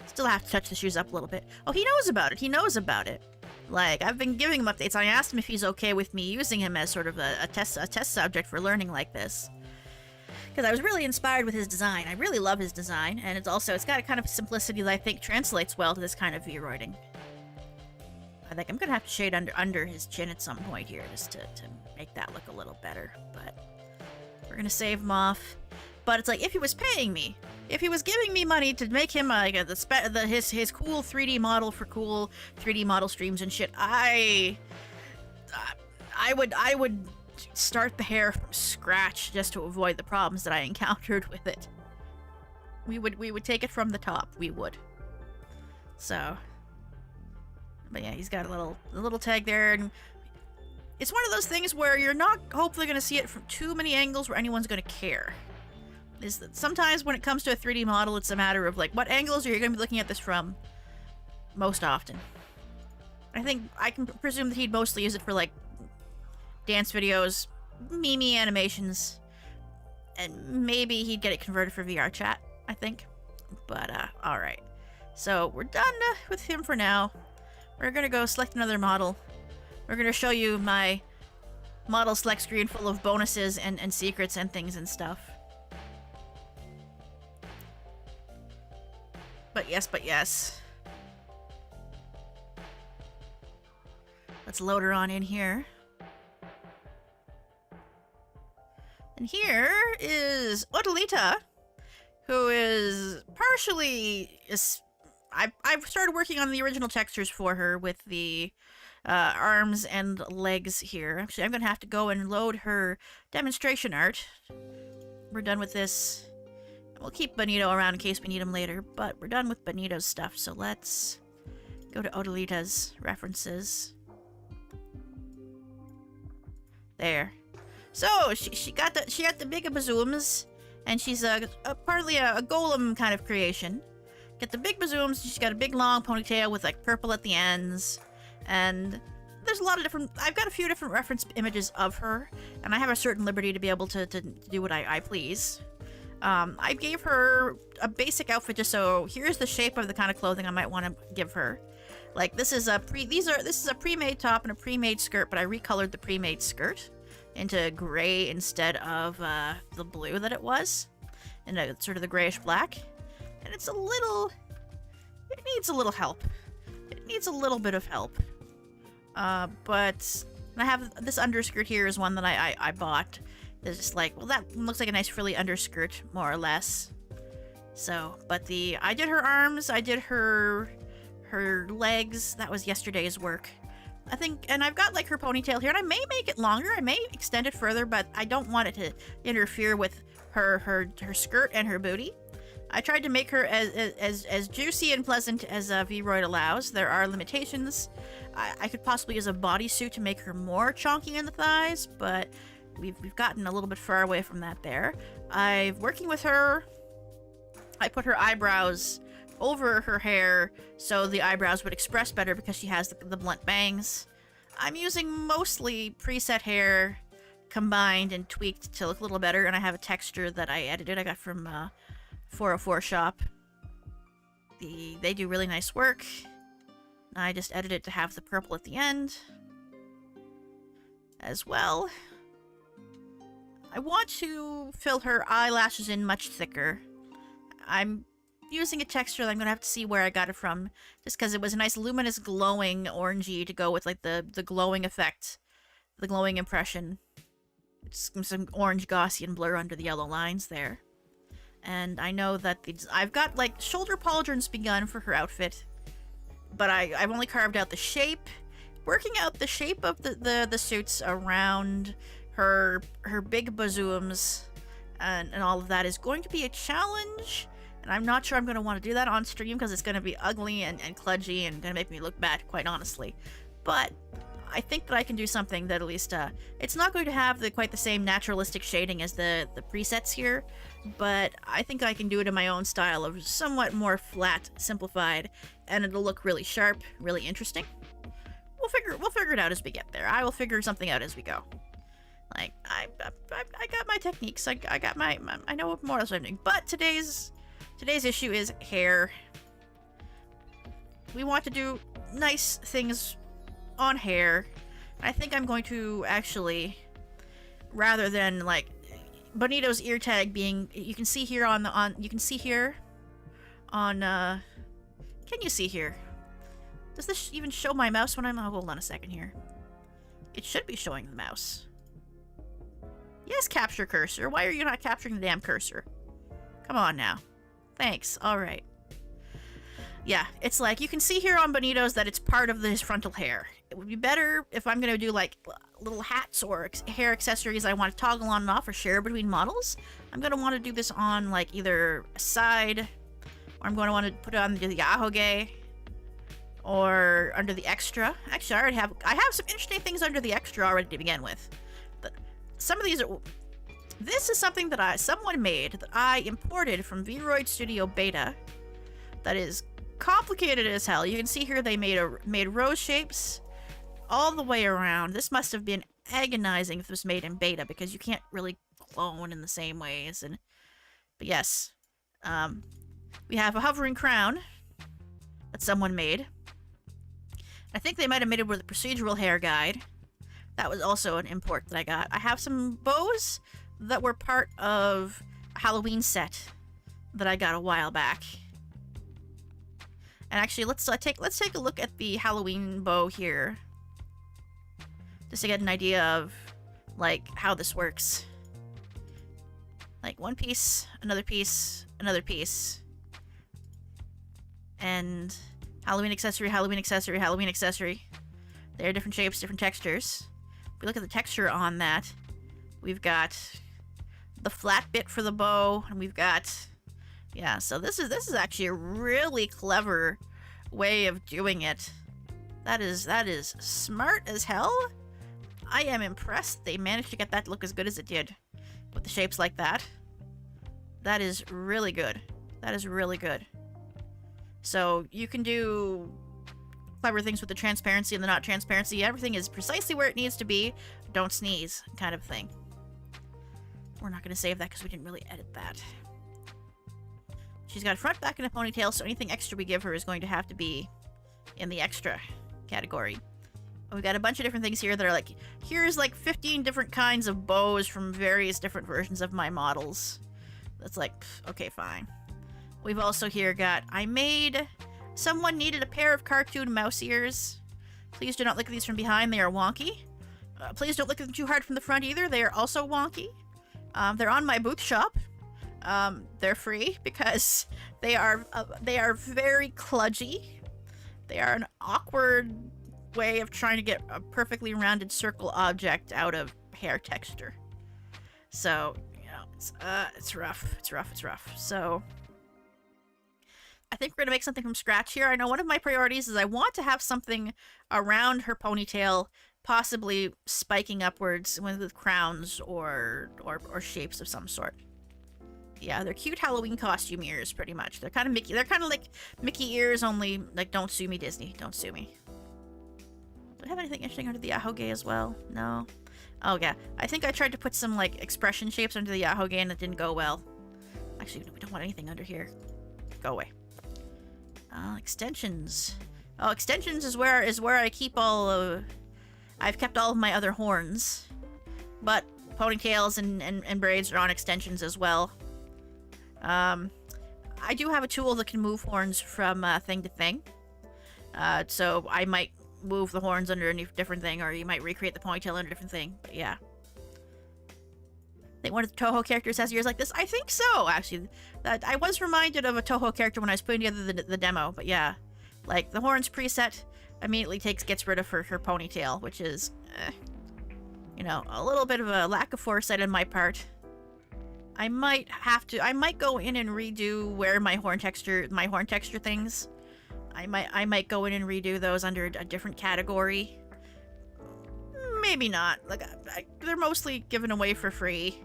Still have to touch the shoes up a little bit. Oh, he knows about it. He knows about it. Like, I've been giving him updates. I asked him if he's okay with me using him as sort of a test subject for learning like this. Because I was really inspired with his design. I really love his design, and it's got a kind of simplicity that I think translates well to this kind of VRoiding. I think I'm gonna have to shade under his chin at some point here, just to make that look a little better. But we're gonna save him off. But it's like, if he was paying me, if he was giving me money to make him his cool 3D model for cool 3D model streams and shit, I would start the hair from scratch just to avoid the problems that I encountered with it. We would take it from the top. We would. So, but yeah, he's got a little tag there, and it's one of those things where you're not hopefully going to see it from too many angles where anyone's going to care. Is that sometimes when it comes to a 3D model, it's a matter of like, what angles are you going to be looking at this from most often? I think I can presume that he'd mostly use it for like dance videos, meme animations, and maybe he'd get it converted for VR chat, I think. But, alright. So, we're done with him for now. We're gonna go select another model. We're gonna show you my model select screen full of bonuses and secrets and things and stuff. But yes. Let's load her on in here. And here is Odolita, who is partially... I've started working on the original textures for her with the arms and legs here. Actually, I'm going to have to go and load her demonstration art. We're done with this. We'll keep Benito around in case we need him later, but we're done with Benito's stuff, so let's go to Odolita's references. There. So she got the big bazooms, and she's partly a golem kind of creation. Get the big bazooms. She's got a big long ponytail with like purple at the ends, and there's a lot of different. I've got a few different reference images of her, and I have a certain liberty to be able to do what I please. I gave her a basic outfit just so here's the shape of the kind of clothing I might want to give her. Like this is a pre-made top and a pre-made skirt, but I recolored the pre-made skirt into gray instead of the blue that it was, in a sort of the grayish black. And it needs a little help. It needs a little bit of help. But I have this underskirt here is one that I bought. It's just like, well, that looks like a nice frilly underskirt, more or less. So, but I did her arms, I did her legs. That was yesterday's work. I think, and I've got like her ponytail here, and I may make it longer, I may extend it further, but I don't want it to interfere with her skirt and her booty. I tried to make her as juicy and pleasant as VRoid allows. There are limitations. I could possibly use a bodysuit to make her more chonky in the thighs, but we've gotten a little bit far away from that there. Working with her, I put her eyebrows over her hair so the eyebrows would express better because she has the blunt bangs. I'm using mostly preset hair combined and tweaked to look a little better, and I have a texture that I edited. I got from 404 Shop. They do really nice work. I just edited it to have the purple at the end as well. I want to fill her eyelashes in much thicker. I'm using a texture that I'm going to have to see where I got it from, just because it was a nice luminous glowing orangey to go with like the glowing effect, the glowing impression. It's some orange Gaussian blur under the yellow lines there. And I know that I've got like shoulder pauldrons begun for her outfit, but I've only carved out the shape. Working out the shape of the suits around her big bazooms and all of that is going to be a challenge, and I'm not sure I'm going to want to do that on stream because it's going to be ugly and kludgy and going to make me look bad, quite honestly. But I think that I can do something that at least it's not going to have quite the same naturalistic shading as the presets here, but I think I can do it in my own style of somewhat more flat, simplified, and it'll look really sharp, really interesting. We'll figure it out as we get there. I will figure something out as we go. Like I got my techniques. I got my I know more or less what I'm doing. But today's issue is hair. We want to do nice things on hair. I think I'm going to actually, rather than like Benito's ear tag being, you can see here you can see here on can you see here? Does this even show my mouse when I'm hold on a second here. It should be showing the mouse. Yes, capture cursor. Why are you not capturing the damn cursor? Come on now. Thanks. Alright. Yeah, it's like, you can see here on Benito's that it's part of his frontal hair. It would be better if I'm going to do like little hats or hair accessories I want to toggle on and off or share between models. I'm going to want to do this on like either a side, or I'm going to want to put it on the Yahoge, or under the extra. Actually, I have some interesting things under the extra already to begin with. Some of these are... This is something that someone made that I imported from VRoid Studio Beta that is complicated as hell. You can see here they made rose shapes all the way around. This must have been agonizing if it was made in beta because you can't really clone in the same ways. But yes, we have a hovering crown that someone made. I think they might have made it with a procedural hair guide. That was also an import that I got. I have some bows that were part of a Halloween set that I got a while back. And actually, let's take a look at the Halloween bow here, just to get an idea of like how this works. Like one piece, another piece, another piece, and Halloween accessory, Halloween accessory, Halloween accessory. They're different shapes, different textures. If we look at the texture on that, we've got the flat bit for the bow, and we've got, yeah, so this is actually a really clever way of doing it. That is smart as hell. I am impressed they managed to get that to look as good as it did with the shapes like that. That is really good. That is really good. So you can do clever things with the transparency and the not transparency. Everything is precisely where it needs to be. Don't sneeze, kind of thing. We're not going to save that because we didn't really edit that. She's got a front, back, and a ponytail, so anything extra we give her is going to have to be in the extra category. We got a bunch of different things here that are like, here's like 15 different kinds of bows from various different versions of my models. That's like, okay, fine. We've also here got, someone needed a pair of cartoon mouse ears. Please do not look at these from behind, they are wonky. Please don't look at them too hard from the front either, they are also wonky. They're on my booth shop. They're free because they are very kludgy. They are an awkward way of trying to get a perfectly rounded circle object out of hair texture. So, you know, it's rough. It's rough. So, I think we're gonna make something from scratch here. I know one of my priorities is I want to have something around her ponytail, possibly spiking upwards with crowns or shapes of some sort. Yeah, they're cute Halloween costume ears, pretty much. They're kind of Mickey. They're kind of like Mickey ears, only like, don't sue me, Disney. Don't sue me. Do I have anything interesting under the Yahoge as well? No. Oh yeah, I think I tried to put some like expression shapes under the Yahoge and it didn't go well. Actually, we don't want anything under here. Go away. Extensions. Oh, extensions is where I keep all of... I've kept all of my other horns. But ponytails and braids are on extensions as well. I do have a tool that can move horns from thing to thing. So I might move the horns under a different thing, or you might recreate the ponytail under a different thing. But yeah. I think one of the Toho characters has ears like this. I think so, actually. I was reminded of a Toho character when I was putting together the demo, but yeah. Like, the horns preset immediately gets rid of her ponytail, which is, you know, a little bit of a lack of foresight on my part. I might go in and redo where my horn texture things. I might go in and redo those under a different category. Maybe not. Like, they're mostly given away for free.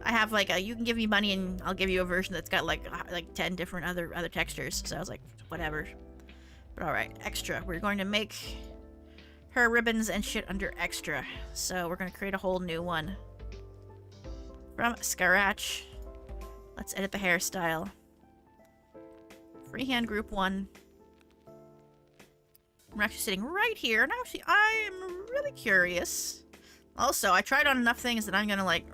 I have like you can give me money and I'll give you a version that's got like 10 different other textures. So I was like, whatever. But all right, extra. We're going to make her ribbons and shit under extra. So we're going to create a whole new one from scratch. Let's edit the hairstyle. Freehand group 1. I'm actually sitting right here, and actually I am really curious. Also, I tried on enough things that I'm gonna like,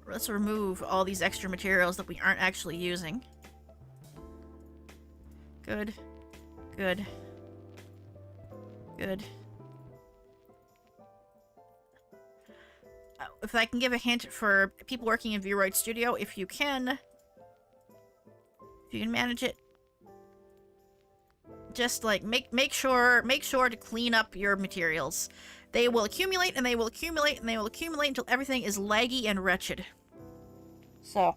let's remove all these extra materials that we aren't actually using. Good. Good. Good. If I can give a hint for people working in VRoid Studio, if you can manage it, just like make sure to clean up your materials. They will accumulate and they will accumulate and they will accumulate until everything is laggy and wretched. So.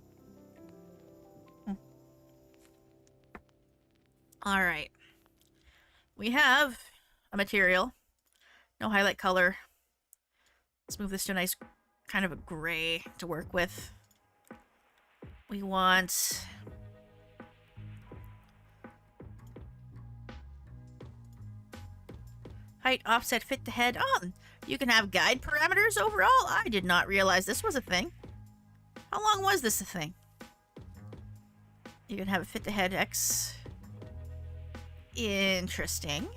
Alright. We have a material. No highlight color. Let's move this to a nice kind of a gray to work with. We want... height, offset, fit to head. Oh, you can have guide parameters overall? I did not realize this was a thing. How long was this a thing? You can have a fit to head X. Interesting.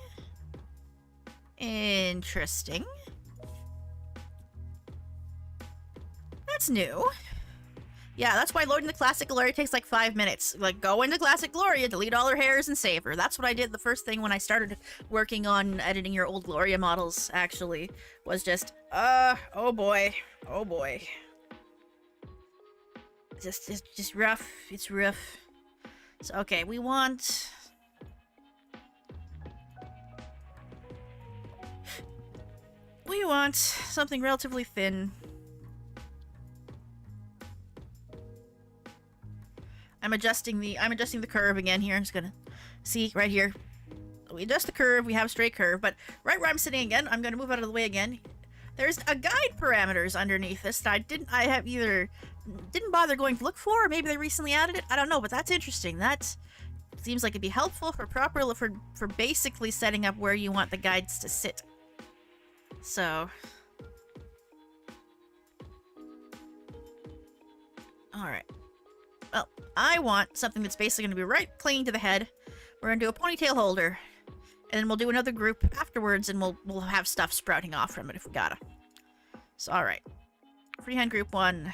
Interesting. That's new. Yeah, that's why loading the Classic Gloria takes like 5 minutes. Like, go into Classic Gloria, delete all her hairs, and save her. That's what I did the first thing when I started working on editing your old Gloria models, actually. Was just, oh boy. Oh boy. Just rough. It's rough. So, okay, we want... something relatively thin. I'm adjusting the curve again here. I'm just gonna see right here. We adjust the curve, we have a straight curve, but right where I'm sitting again, I'm gonna move out of the way again. There's a guide parameters underneath this that I have either didn't bother going to look for, or maybe they recently added it. I don't know, but that's interesting. That seems like it'd be helpful for basically setting up where you want the guides to sit. So, all right. Well, I want something that's basically going to be right clinging to the head. We're going to do a ponytail holder, and then we'll do another group afterwards, and we'll have stuff sprouting off from it if we gotta. So, all right. Freehand group 1.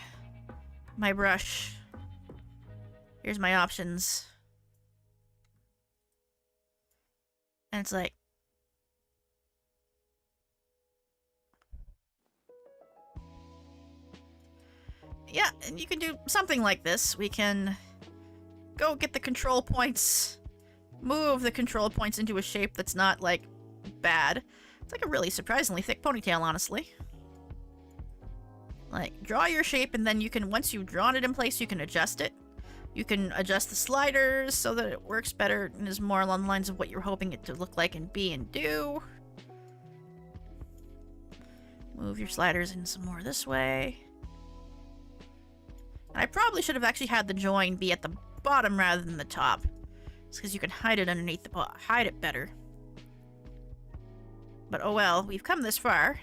My brush. Here's my options. And it's like, yeah, and you can do something like this. We can go get the control points, move the control points into a shape that's not, like, bad. It's like a really surprisingly thick ponytail, honestly. Like, draw your shape, and then you can, once you've drawn it in place, you can adjust it. You can adjust the sliders so that it works better and is more along the lines of what you're hoping it to look like and be and do. Move your sliders in some more this way. And I probably should have actually had the join be at the bottom rather than the top. It's because you can hide it underneath the hide it better. But oh well, we've come this far.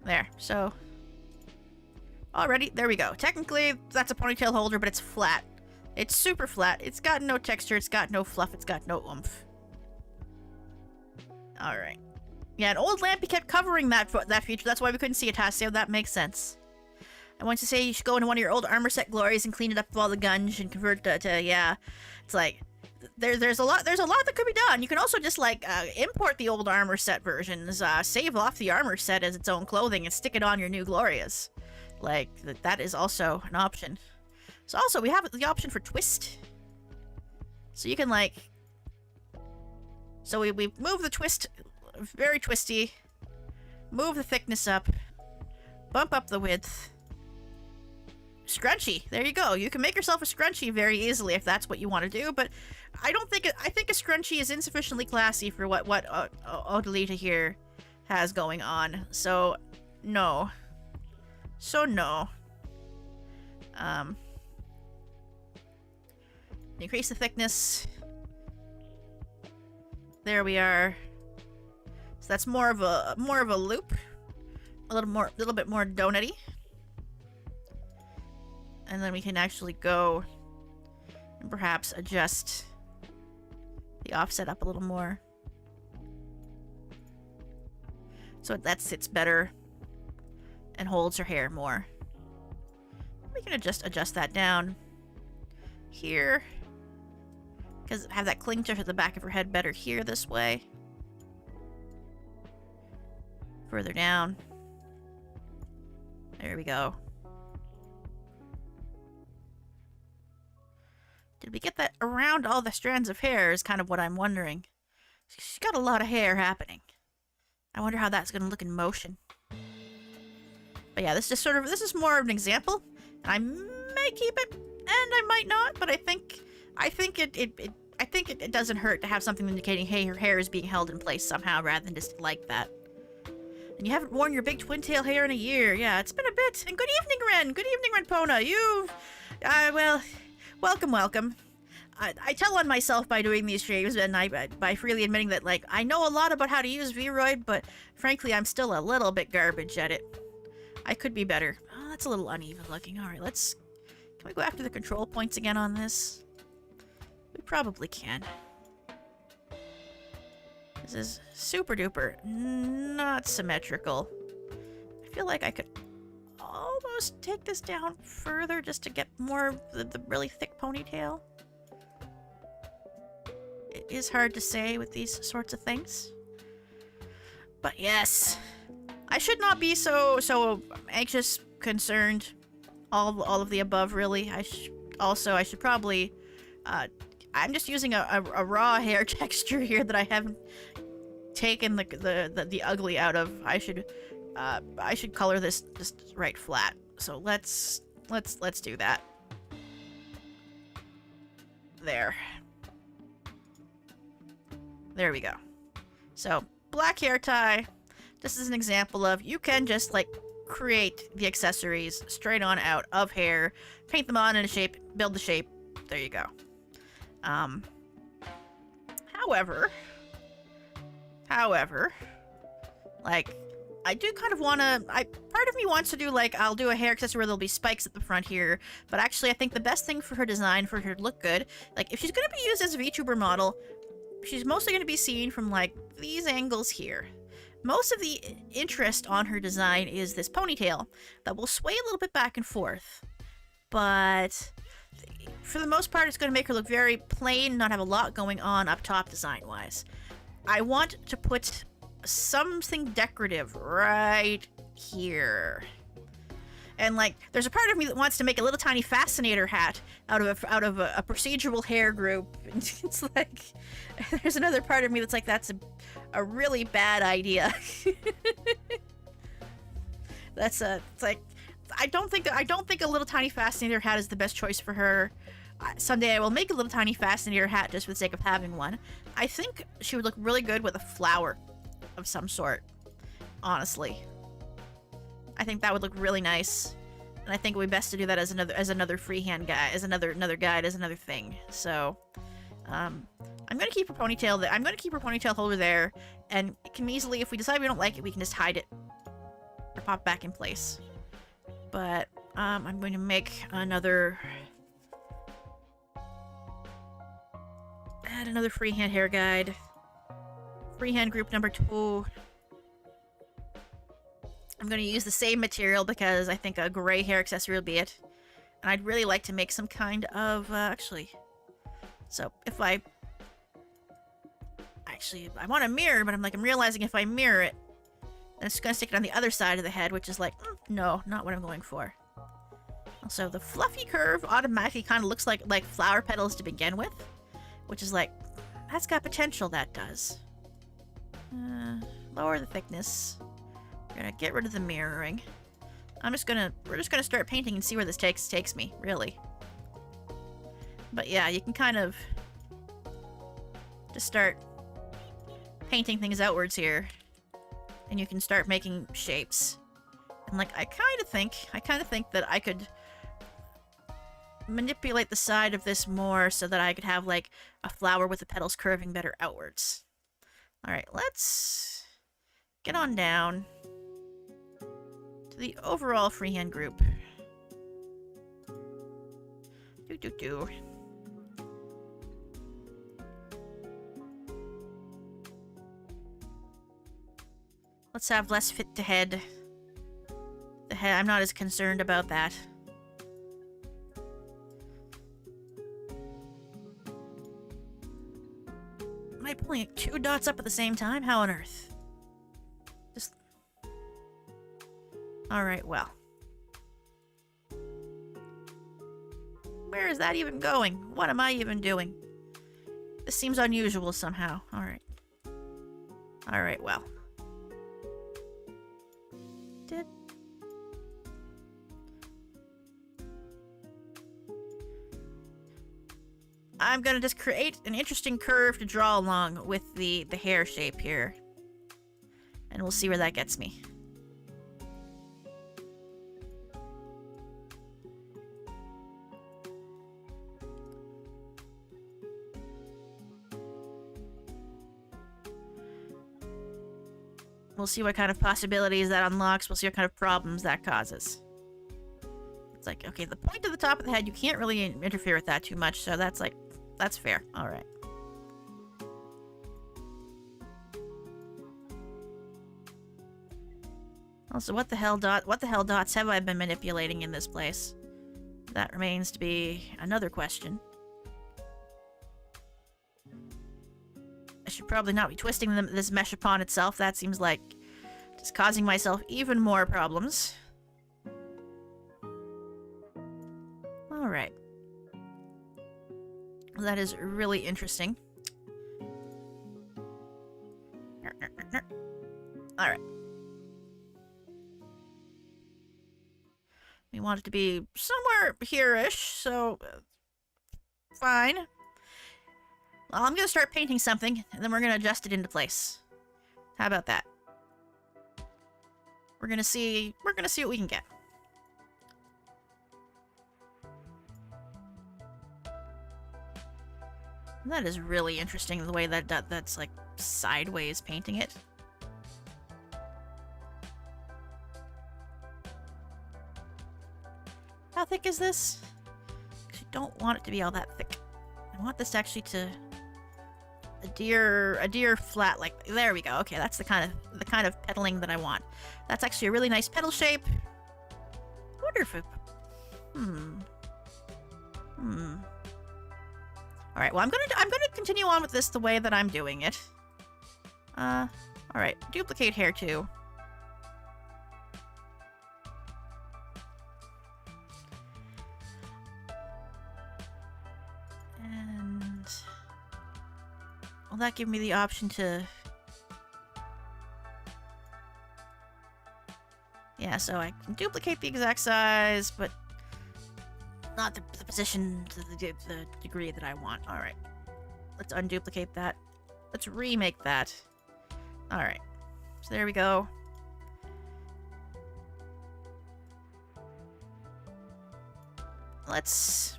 There, so already, there we go. Technically, that's a ponytail holder, but it's flat. It's super flat. It's got no texture, it's got no fluff, it's got no oomph. Alright. Yeah, and old Lampy kept covering that feature, that's why we couldn't see it, so that makes sense. I want to say you should go into one of your old armor set glories and clean it up with all the gunge and convert to yeah. It's like, there's a lot that could be done. You can also just, like, import the old armor set versions, save off the armor set as its own clothing and stick it on your new Glorias. Like, that is also an option. So also, we have the option for twist. So you can, like... So we move the twist, very twisty. Move the thickness up. Bump up the width. Scrunchie. There you go. You can make yourself a scrunchie very easily if that's what you want to do, but I don't think I think a scrunchie is insufficiently classy for what Odolita here has going on. So, no. So, no. Increase the thickness. There we are. So that's more of a loop. A little bit more donutty. And then we can actually go and perhaps adjust the offset up a little more. So that sits better and holds her hair more. We can adjust that down here. Because have that cling to the back of her head better here this way. Further down. There we go. Did we get that around all the strands of hair is kind of what I'm wondering. She's got a lot of hair happening. I wonder how that's going to look in motion. But yeah, this is more of an example. I may keep it, and I might not, but I think it doesn't hurt to have something indicating, hey, her hair is being held in place somehow rather than just like that. And you haven't worn your big twin tail hair in a year. Yeah, it's been a bit. And good evening, Ren. Good evening, Renpona. You've... well... Welcome. I tell on myself by doing these streams, and by freely admitting that, like, I know a lot about how to use VRoid, but frankly, I'm still a little bit garbage at it. I could be better. Oh, that's a little uneven looking. Alright, can we go after the control points again on this? We probably can. This is super duper not symmetrical. I feel like I could almost take this down further just to get more of the really thick ponytail. It is hard to say with these sorts of things. But yes, I should not be so anxious, concerned, all of the above really. I should probably I'm just using a raw hair texture here that I haven't taken the ugly out of. I should color this just right flat. So let's do that. There we go. So black hair tie. This is an example of, you can just, like, create the accessories straight on out of hair, paint them on in a shape, build the shape. There you go. However, like, I do kind of want to, part of me wants to do, like, I'll do a hair accessory where there'll be spikes at the front here, but actually I think the best thing for her design, for her to look good, like, if she's going to be used as a VTuber model, she's mostly going to be seen from, like, these angles here. Most of the interest on her design is this ponytail that will sway a little bit back and forth, but for the most part, it's going to make her look very plain, not have a lot going on up top design-wise. I want to put something decorative right here. And, like, there's a part of me that wants to make a little tiny fascinator hat out of a procedural hair group. It's like, there's another part of me that's like, that's a really bad idea. It's like, I don't think a little tiny fascinator hat is the best choice for her. Someday I will make a little tiny fascinator hat just for the sake of having one. I think she would look really good with a flower of some sort, honestly. I think that would look really nice, and I think it would be best to do that as another freehand guy, as another guide, as another thing. So, I'm gonna keep her ponytail there. I'm gonna keep her ponytail holder there, and it can easily, if we decide we don't like it, we can just hide it or pop back in place. But I'm going to make another, add another freehand hair guide. Freehand group number 2. I'm going to use the same material because I think a gray hair accessory will be it. And I'd really like to make some kind of, actually. So if I want a mirror, but I'm realizing if I mirror it, then it's going to stick it on the other side of the head, which is like, no, not what I'm going for. Also, the fluffy curve automatically kind of looks like flower petals to begin with, which is like, that's got potential, that does. Lower the thickness. We're gonna get rid of the mirroring. We're just gonna start painting and see where this takes me, really. But yeah, you can kind of just start painting things outwards here, and you can start making shapes. And like, I kind of think that I could manipulate the side of this more so that I could have like a flower with the petals curving better outwards. Alright, let's get on down to the overall freehand group. Let's have less fit to head. The head, I'm not as concerned about that. Am I pulling 2 dots up at the same time? How on earth? Just... Alright, well. Where is that even going? What am I even doing? This seems unusual somehow. Alright. Alright, well. I'm gonna just create an interesting curve to draw along with the hair shape here. And we'll see where that gets me. We'll see what kind of possibilities that unlocks. We'll see what kind of problems that causes. It's like, okay, the point of the top of the head, you can't really interfere with that too much, so that's like, that's fair. Alright. Also, what the hell dots have I been manipulating in this place? That remains to be another question. I should probably not be twisting this mesh upon itself. That seems like just causing myself even more problems. Alright. That is really interesting. Alright. We want it to be somewhere here-ish, so... fine. Well, I'm gonna start painting something, and then we're gonna adjust it into place. How about that? We're gonna see what we can get. That is really interesting, the way that's like sideways painting it. How thick is this? Because you don't want it to be all that thick. I want this actually to a deer flat, like there we go. Okay, that's the kind of petaling that I want. That's actually a really nice petal shape. I wonder if it, all right, well, I'm gonna continue on with this the way that I'm doing it. All right, duplicate hair too. And will that give me the option to? Yeah, so I can duplicate the exact size, but not the position to the degree that I want. All right, let's unduplicate that. Let's remake that. All right, so there we go. Let's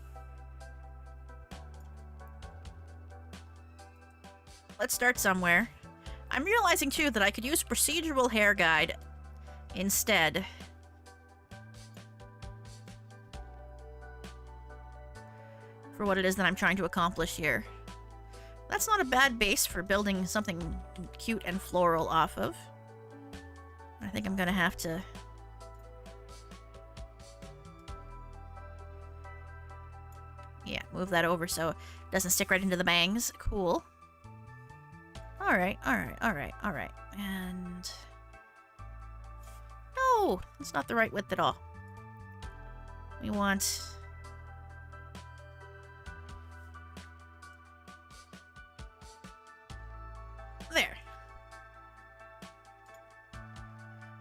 start somewhere. I'm realizing too that I could use procedural hair guide instead. For what it is that I'm trying to accomplish here. That's not a bad base for building something cute and floral off of. I think I'm gonna have to... yeah, move that over so it doesn't stick right into the bangs. Cool. Alright, alright, alright, alright. And... no! It's not the right width at all. We want... there.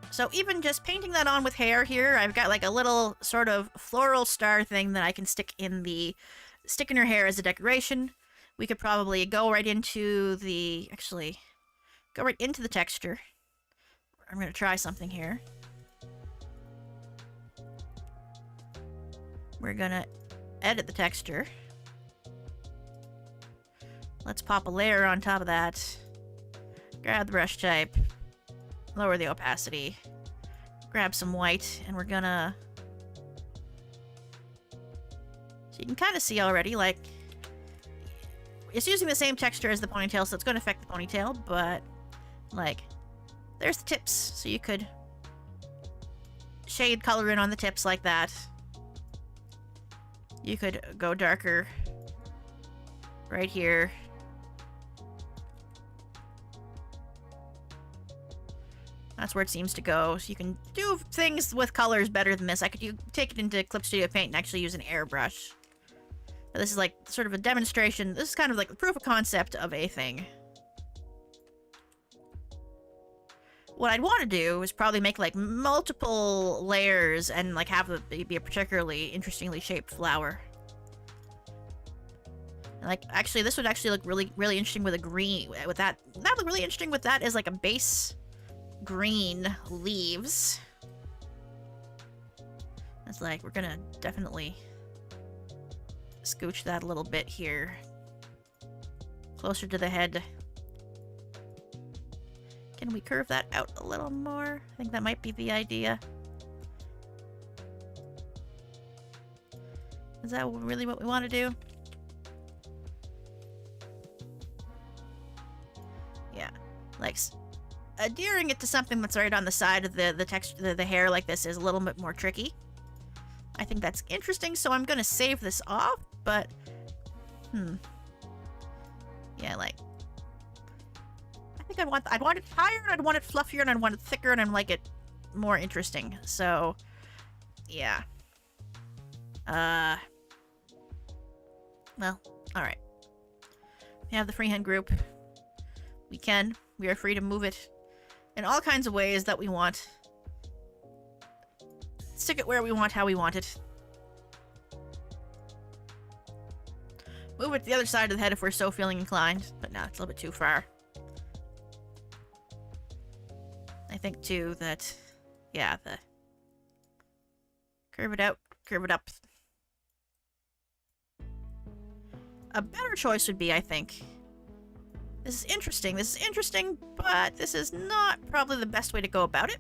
So even just painting that on with hair here, I've got like a little sort of floral star thing that I can stick in her hair as a decoration. We could probably go right into the, go right into the texture. I'm going to try something here. We're going to edit the texture. Let's pop a layer on top of that. Grab the brush type. Lower the opacity. Grab some white, and we're gonna... so you can kind of see already, like... it's using the same texture as the ponytail, so it's going to affect the ponytail, but... like... there's the tips, so you could... shade color in on the tips like that. You could go darker. Right here. That's where it seems to go. So you can do things with colors better than this. I could take it into Clip Studio Paint and actually use an airbrush. But this is like sort of a demonstration. This is kind of like the proof of concept of a thing. What I'd want to do is probably make like multiple layers and like have it be a particularly interestingly shaped flower. Like, actually, this would actually look really, really interesting with a green, with that. That would look really interesting with that as like a base green leaves. It's like, we're gonna definitely scooch that a little bit here. Closer to the head. Can we curve that out a little more? I think that might be the idea. Is that really what we want to do? Yeah. Like, adhering it to something that's right on the side of the texture, the hair like this is a little bit more tricky. I think that's interesting, so I'm gonna save this off, but... yeah, like... I think I'd want it higher, and I'd want it fluffier, and I'd want it thicker, and I'd like it more interesting. So, yeah. Well, alright. We have the freehand group. We are free to move it in all kinds of ways that we want. Stick it where we want, how we want it. Move it to the other side of the head if we're so feeling inclined. But no, it's a little bit too far. think too that, yeah, the curve it out, curve it up. A better choice would be, I think, this is interesting, but this is not probably the best way to go about it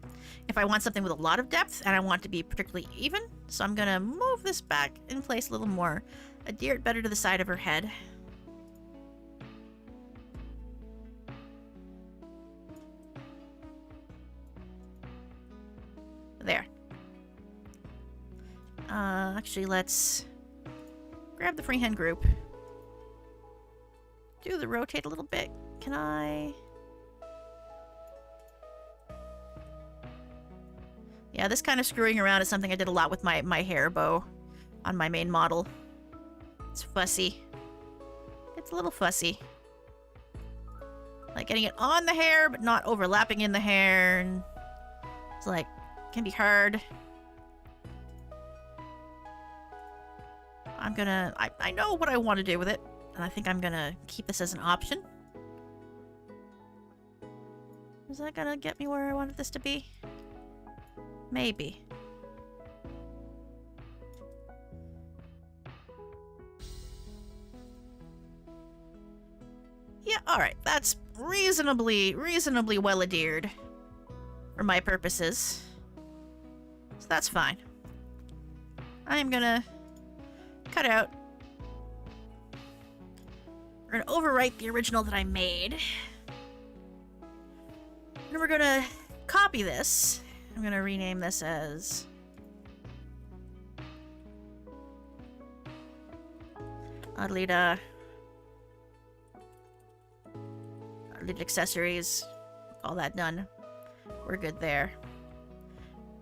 if I want something with a lot of depth and I want it to be particularly even. So I'm gonna move this back in place a little more, adhere it better to the side of her head. There. Actually, let's grab the freehand group. Do the rotate a little bit. Can I? Yeah, this kind of screwing around is something I did a lot with my hair bow on my main model. It's fussy. It's a little fussy. Like getting it on the hair, but not overlapping in the hair. And it's like, can be hard. I know what I want to do with it. And I think I'm gonna keep this as an option. Is that gonna get me where I wanted this to be? Maybe. Yeah, alright. That's reasonably well adhered for my purposes. So that's fine. I am gonna cut out. We're gonna overwrite the original that I made. And we're gonna copy this. I'm gonna rename this as Odolita. Odolita accessories. All that done. We're good there.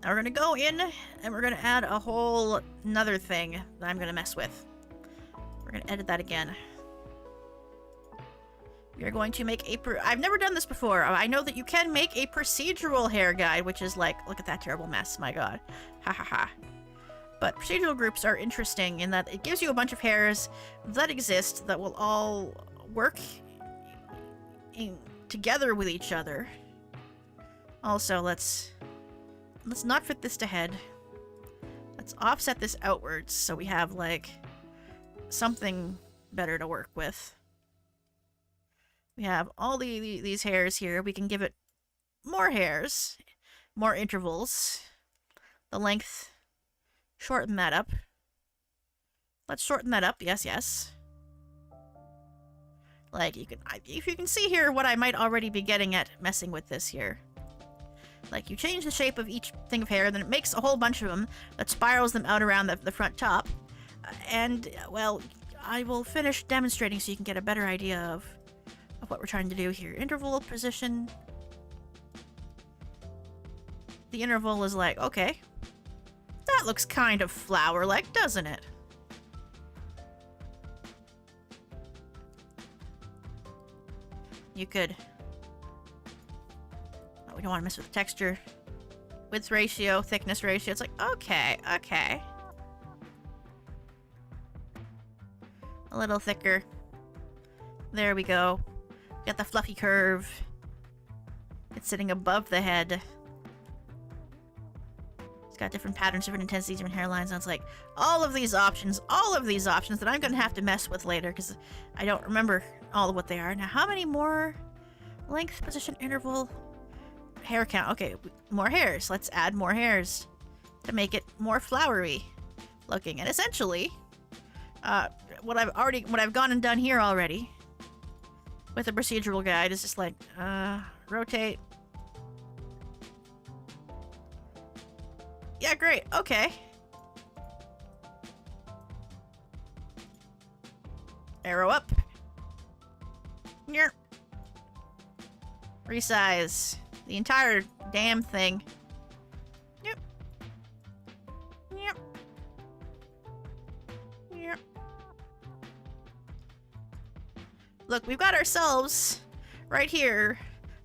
Now we're gonna go in and we're gonna add a whole another thing that I'm gonna mess with. We're gonna edit that again. You're going to make a I've never done this before. I know that you can make a procedural hair guide, which is like, look at that terrible mess, my god. Ha ha ha. But procedural groups are interesting in that it gives you a bunch of hairs that exist that will all work together with each other. Also, let's not fit this to head. Let's offset this outwards so we have like something better to work with. We have all these hairs here. We can give it more hairs, more intervals. The length, shorten that up. Let's shorten that up. Yes, yes. Like, if you can see here what I might already be getting at messing with this here. Like, you change the shape of each thing of hair, then it makes a whole bunch of them that spirals them out around the front top. And, well, I will finish demonstrating so you can get a better idea of what we're trying to do here. Interval, position. The interval is like, okay. That looks kind of flower-like, doesn't it? You could... Oh, we don't want to mess with the texture. Width ratio, thickness ratio. It's like, okay, okay. A little thicker. There we go. Got the fluffy curve. It's sitting above the head. It's got different patterns, different intensities, different hairlines. And it's like all of these options that I'm going to have to mess with later because I don't remember all of what they are. Now, how many more? Length, position, interval, hair count. Okay, more hairs. Let's add more hairs to make it more flowery looking. And essentially, what I've gone and done here already with the procedural guide is just like, rotate. Yeah, great. Okay. Arrow up. Here. Resize the entire damn thing. Yep. Yep. Yep. Look, we've got ourselves right here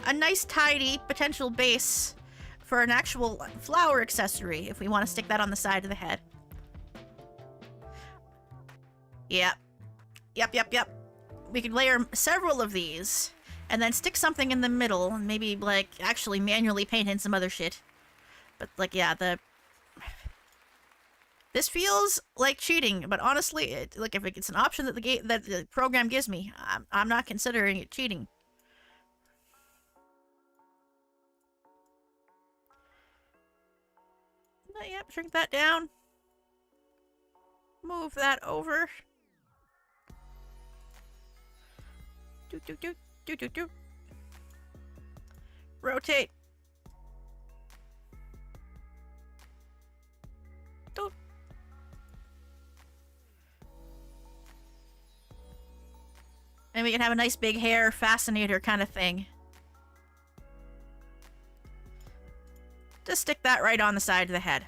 a nice tidy potential base for an actual flower accessory if we want to stick that on the side of the head. Yep. Yep. We could layer several of these and then stick something in the middle, and maybe, like, actually manually paint in some other shit. But, like, yeah, this feels like cheating, but honestly, like, if it's an option that the program gives me, I'm not considering it cheating. Yep, shrink that down. Move that over. Do. Rotate. Don't. And we can have a nice big hair fascinator kind of thing. Just stick that right on the side of the head.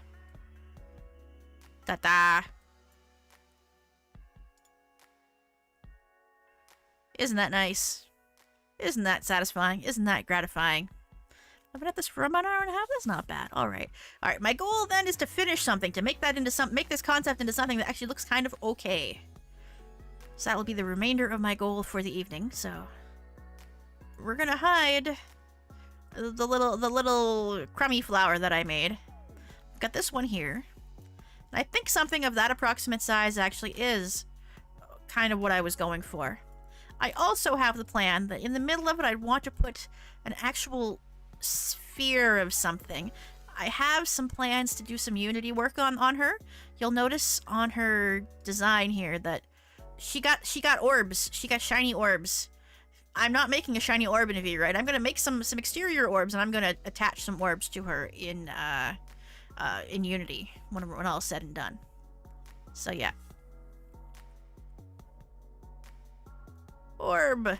Ta-da! Isn't that nice? Isn't that satisfying? Isn't that gratifying? I've been at this for about an hour and a half. That's not bad. All right. My goal then is to finish something, to make that into make this concept into something that actually looks kind of okay. So that will be the remainder of my goal for the evening. So we're gonna hide the little crummy flower that I made. I've got this one here. And I think something of that approximate size actually is kind of what I was going for. I also have the plan that in the middle of it, I'd want to put an actual sphere of something. I have some plans to do some Unity work on her. You'll notice on her design here that she got orbs. She got shiny orbs. I'm not making a shiny orb in VRoid. I'm gonna make some exterior orbs, and I'm gonna attach some orbs to her in Unity when all is said and done. So yeah. Orb.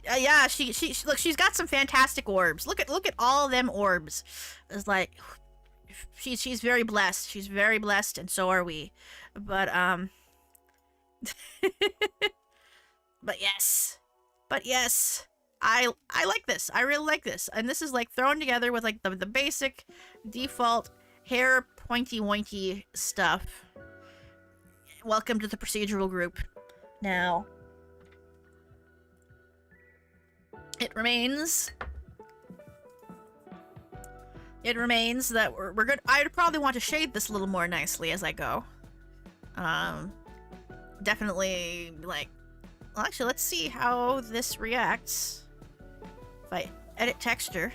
Yeah, she look, she's got some fantastic orbs. Look at all them orbs. It's like she's very blessed. She's very blessed, and so are we. But but yes, I like this. I really like this, and this is like thrown together with like the basic default hair pointy stuff. Welcome to the procedural group. Now, it remains that we're good. I'd probably want to shade this a little more nicely as I go. Definitely, like, well, actually, let's see how this reacts. If I edit texture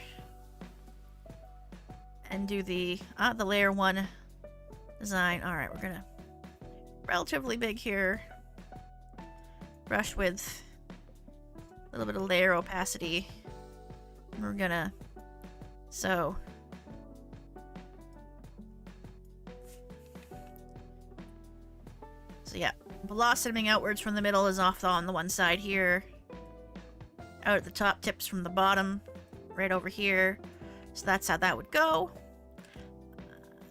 and do the layer 1 design. All right, we're gonna relatively big here. Brush with a little bit of layer opacity. And we're gonna so yeah, blossoming outwards from the middle is off on the one side here. Out at the top, tips from the bottom, right over here. So that's how that would go.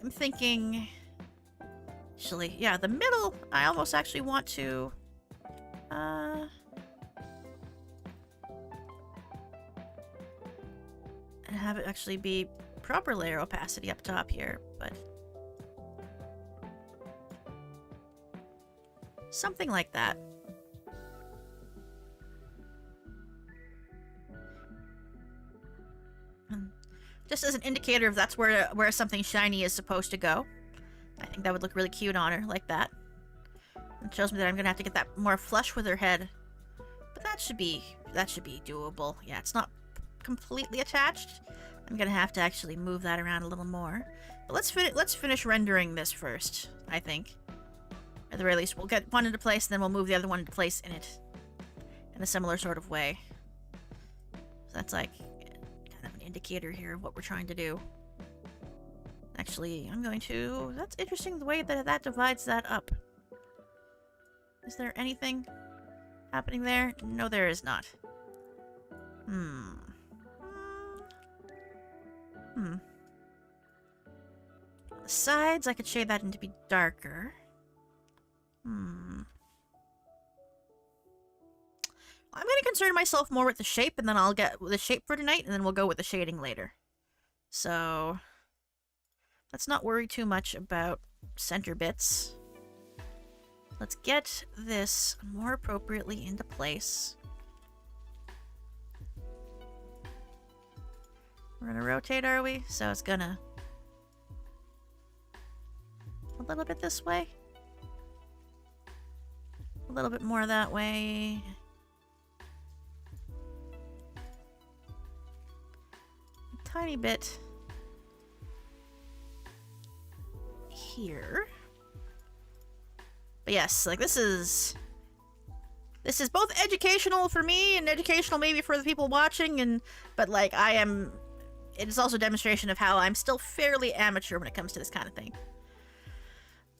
I'm thinking, actually, yeah, the middle, I almost actually want to, and have it actually be proper layer opacity up top here, but something like that. Just as an indicator if that's where something shiny is supposed to go. I think that would look really cute on her, like that. It shows me that I'm gonna have to get that more flush with her head. But that should be doable. Yeah, it's not completely attached. I'm gonna have to actually move that around a little more. But let's finish rendering this first, I think. At the very least, we'll get one into place, and then we'll move the other one into place in a similar sort of way. So that's like kind of an indicator here of what we're trying to do. Actually, I'm going to... That's interesting the way that divides that up. Is there anything happening there? No, there is not. The sides, I could shade that in to be darker. I'm going to concern myself more with the shape, and then I'll get the shape for tonight, and then we'll go with the shading later. So, let's not worry too much about center bits. Let's get this more appropriately into place. We're gonna rotate, are we? So it's gonna... a little bit this way. A little bit more that way. A tiny bit here. But yes, like this is both educational for me and educational maybe for the people watching, but like it is also a demonstration of how I'm still fairly amateur when it comes to this kind of thing.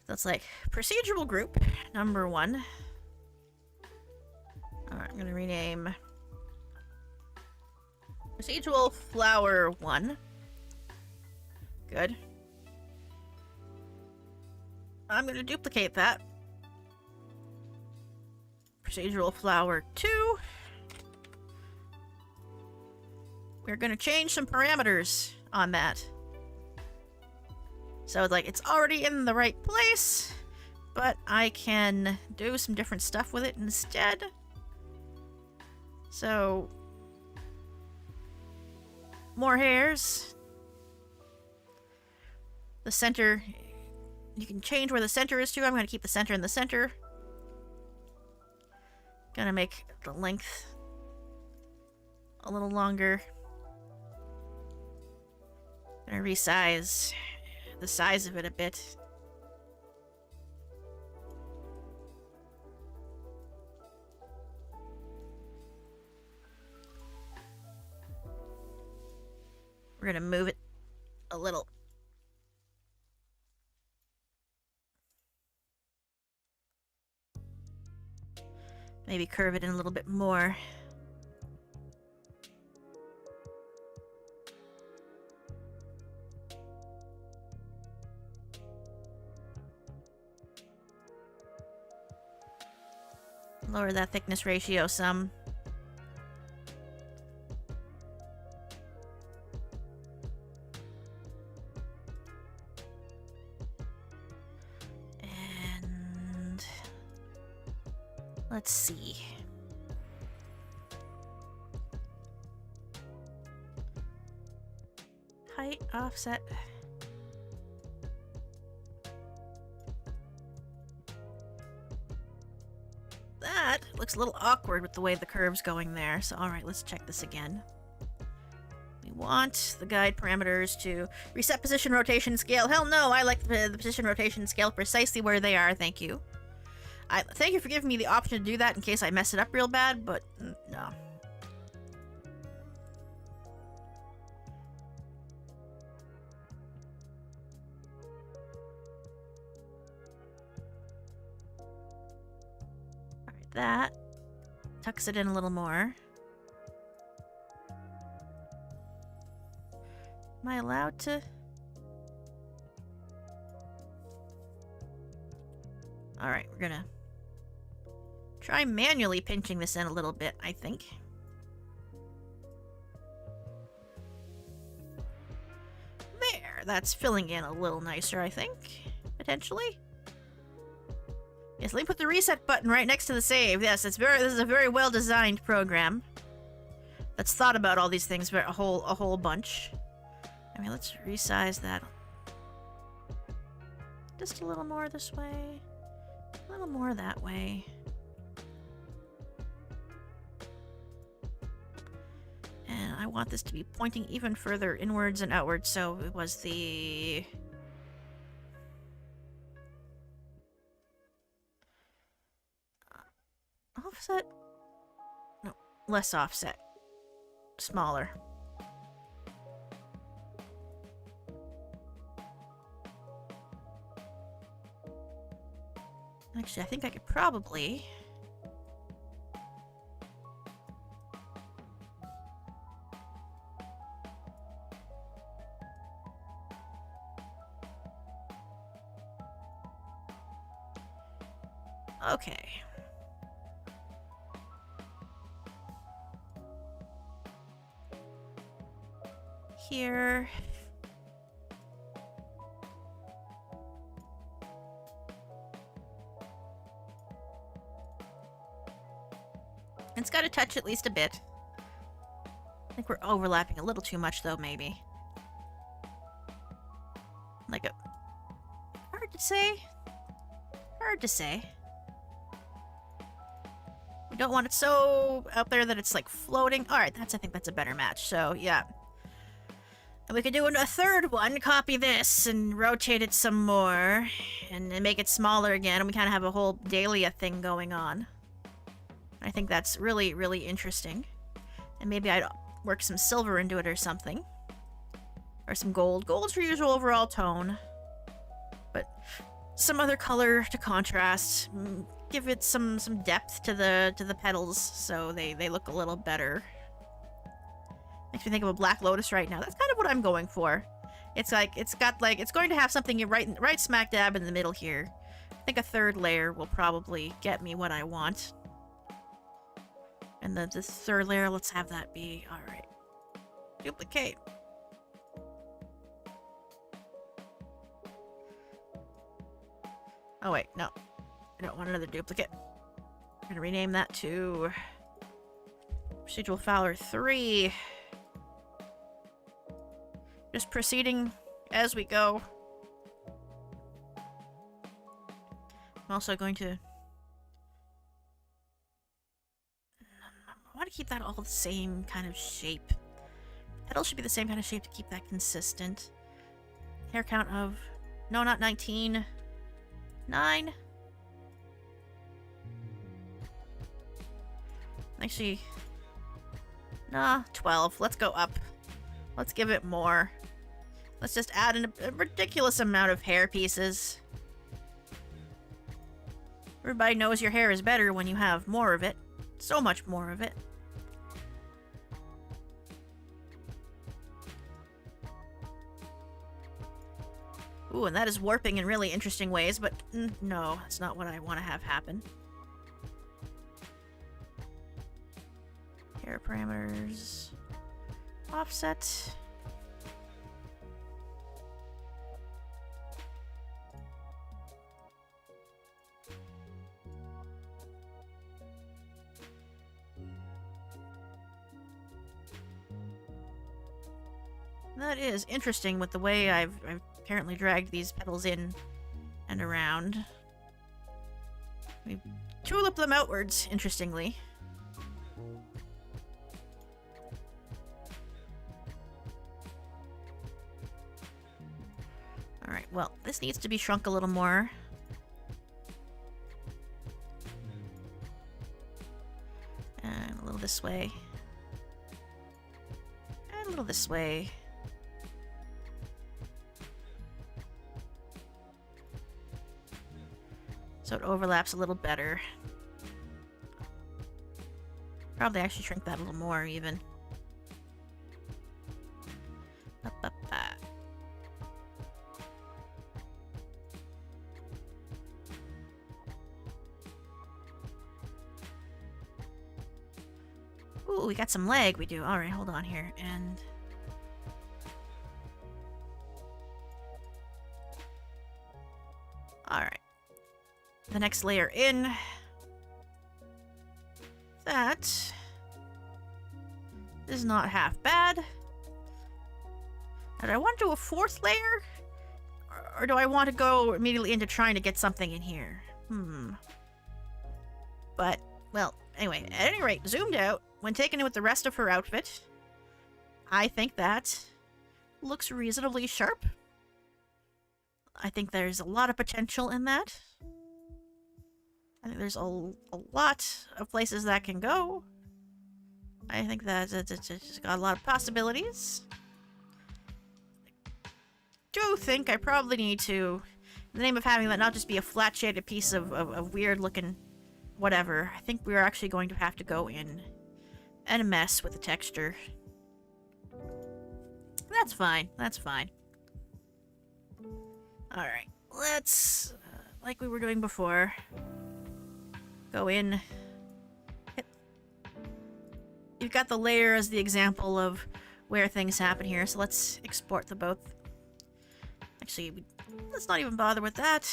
That's like procedural group number 1. Alright, I'm gonna rename procedural flower 1. Good. I'm gonna duplicate that. Procedural flower 2. We're gonna change some parameters on that. So like it's already in the right place, but I can do some different stuff with it instead. So more hairs. The center, you can change where the center is to. I'm gonna keep the center in the center. Gonna make the length a little longer. Gonna resize the size of it a bit. We're gonna move it a little. Maybe curve it in a little bit more. Lower that thickness ratio some. And let's see. Height, offset. That looks a little awkward with the way the curve's going there. So, alright, let's check this again. We want the guide parameters to reset position, rotation, scale. Hell no, I like the position, rotation, scale precisely where they are, thank you. Thank you for giving me the option to do that in case I mess it up real bad, but no. Alright, that tucks it in a little more. Am I allowed to? Alright, we're gonna try manually pinching this in a little bit, I think. There, that's filling in a little nicer, I think. Potentially. Yes, let me put the reset button right next to the save. Yes, this is a very well designed program that's thought about all these things a whole bunch. I mean, let's resize that just a little more this way, a little more that way. And I want this to be pointing even further inwards and outwards, so it was the... offset? No, less offset. Smaller. Actually, I think I could probably... Okay. Here. It's got to touch at least a bit. I think we're overlapping a little too much, though, maybe. Like a... Hard to say. Hard to say. We don't want it so out there that it's, like, floating. Alright, I think that's a better match, so, yeah. And we could do a third one, copy this, and rotate it some more, and then make it smaller again, and we kind of have a whole Dahlia thing going on. I think that's really, really interesting. And maybe I'd work some silver into it or something. Or some gold. Gold's your usual overall tone. But some other color to contrast. Give it some depth to the petals so they look a little better. Makes me think of a Black Lotus right now. That's kind of what I'm going for. It's like, it's going to have something right smack dab in the middle here. I think a third layer will probably get me what I want. And the third layer, let's have that be, alright. Duplicate. Oh wait, no. I don't want another duplicate. I'm gonna rename that to Procedural Fowler 3. Just proceeding as we go. I'm also going to... I want to keep that all the same kind of shape. Petals should be the same kind of shape to keep that consistent. Hair count of... No, not 19. 9? Actually... Nah, 12. Let's go up. Let's give it more. Let's just add in a ridiculous amount of hair pieces. Everybody knows your hair is better when you have more of it. So much more of it. Ooh, and that is warping in really interesting ways, but no, that's not what I want to have happen. Hair parameters. Offset. That is interesting with the way I've apparently dragged these petals in and around. We tulip them outwards, interestingly. Alright, well, this needs to be shrunk a little more. And a little this way. And a little this way. So it overlaps a little better. Probably actually shrink that a little more, even. Ooh, we got some leg, we do. Alright, hold on here. And... Alright. The next layer in. That is not half bad. Now, do I want to do a fourth layer? Or do I want to go immediately into trying to get something in here? But, well, anyway, at any rate, zoomed out, when taken in with the rest of her outfit, I think that looks reasonably sharp. I think there's a lot of potential in that. I think there's a lot of places that can go. I think that it's got a lot of possibilities. I do think I probably need to, in the name of having that not just be a flat shaded piece of weird looking whatever, I think we're actually going to have to go in and mess with the texture. That's fine. That's fine. Alright, let's, like we were doing before, go in. You've got the layer as the example of where things happen here, so let's export the both. Actually, let's not even bother with that.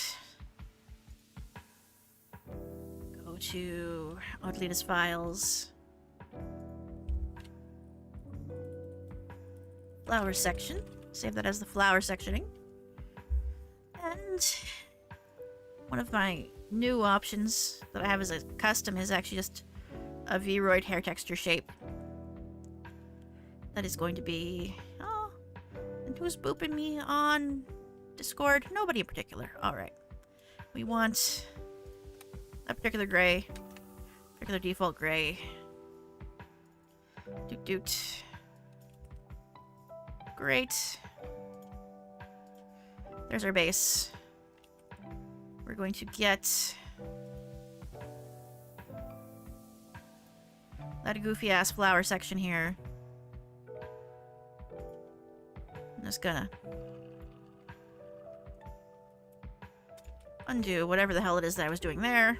Go to Odolita's files. flower section. Save that as the flower sectioning. And one of my new options that I have as a custom is actually just a VRoid hair texture shape. That is going to be... Oh, and who's booping me on Discord? Nobody in particular. Alright. We want a particular gray. Particular default gray. Doot doot. Great. There's our base. We're going to get that goofy ass flower section here. I'm just gonna undo whatever the hell it is that I was doing there.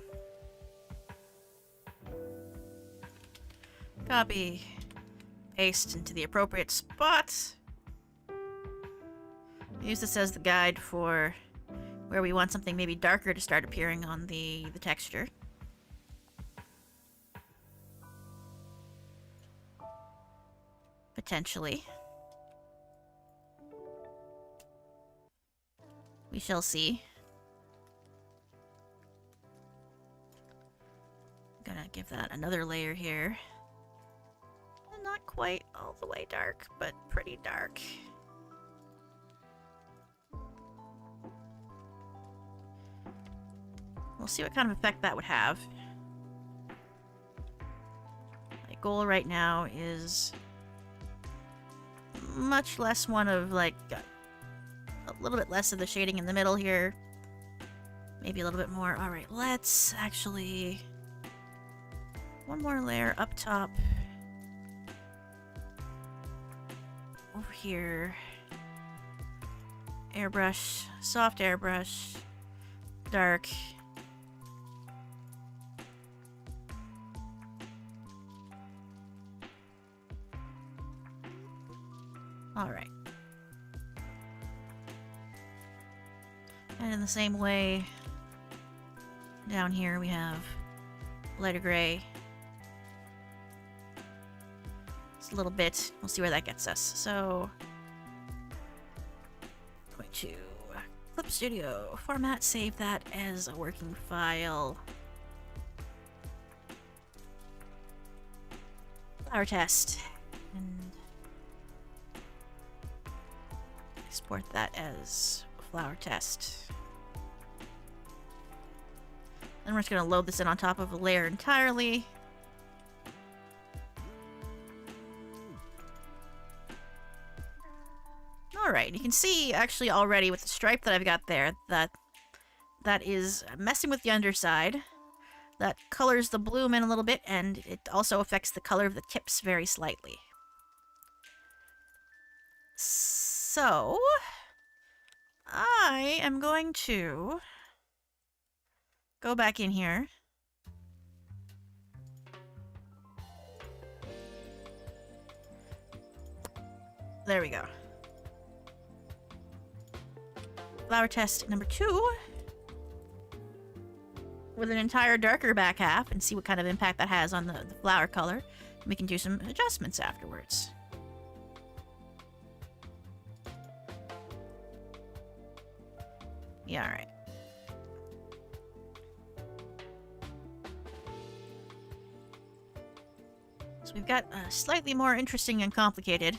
Copy. Paste into the appropriate spot. Use this as the guide for where we want something maybe darker to start appearing on the texture. Potentially. We shall see. I'm gonna give that another layer here. Not quite all the way dark, but pretty dark. We'll see what kind of effect that would have. My goal right now is much less one of, like, a little bit less of the shading in the middle here. Maybe a little bit more. Alright, let's actually... one more layer up top. Over here. Airbrush. Soft airbrush. Dark. Alright. And in the same way, down here we have lighter gray. Just a little bit. We'll see where that gets us. So, going to Clip Studio, format, save that as a working file. Flower test. And export that as flower test. Then we're just going to load this in on top of a layer entirely. Alright, you can see actually already with the stripe that I've got there that is messing with the underside. That colors the bloom in a little bit, and it also affects the color of the tips very slightly. So, I am going to go back in here. There we go. Flower test number 2. With an entire darker back half, and see what kind of impact that has on the flower color. And we can do some adjustments afterwards. Yeah, alright. So we've got a slightly more interesting and complicated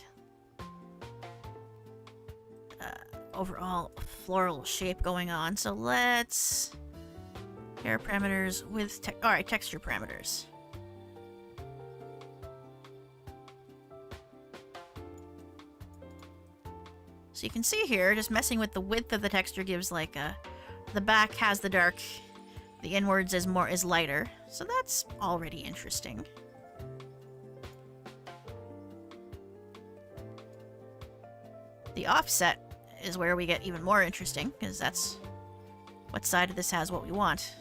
overall floral shape going on. So let's... hair parameters with... alright, texture parameters. So you can see here, just messing with the width of the texture gives like a... the back has the dark, the inwards is lighter. So that's already interesting. The offset is where we get even more interesting, because that's what side of this has what we want.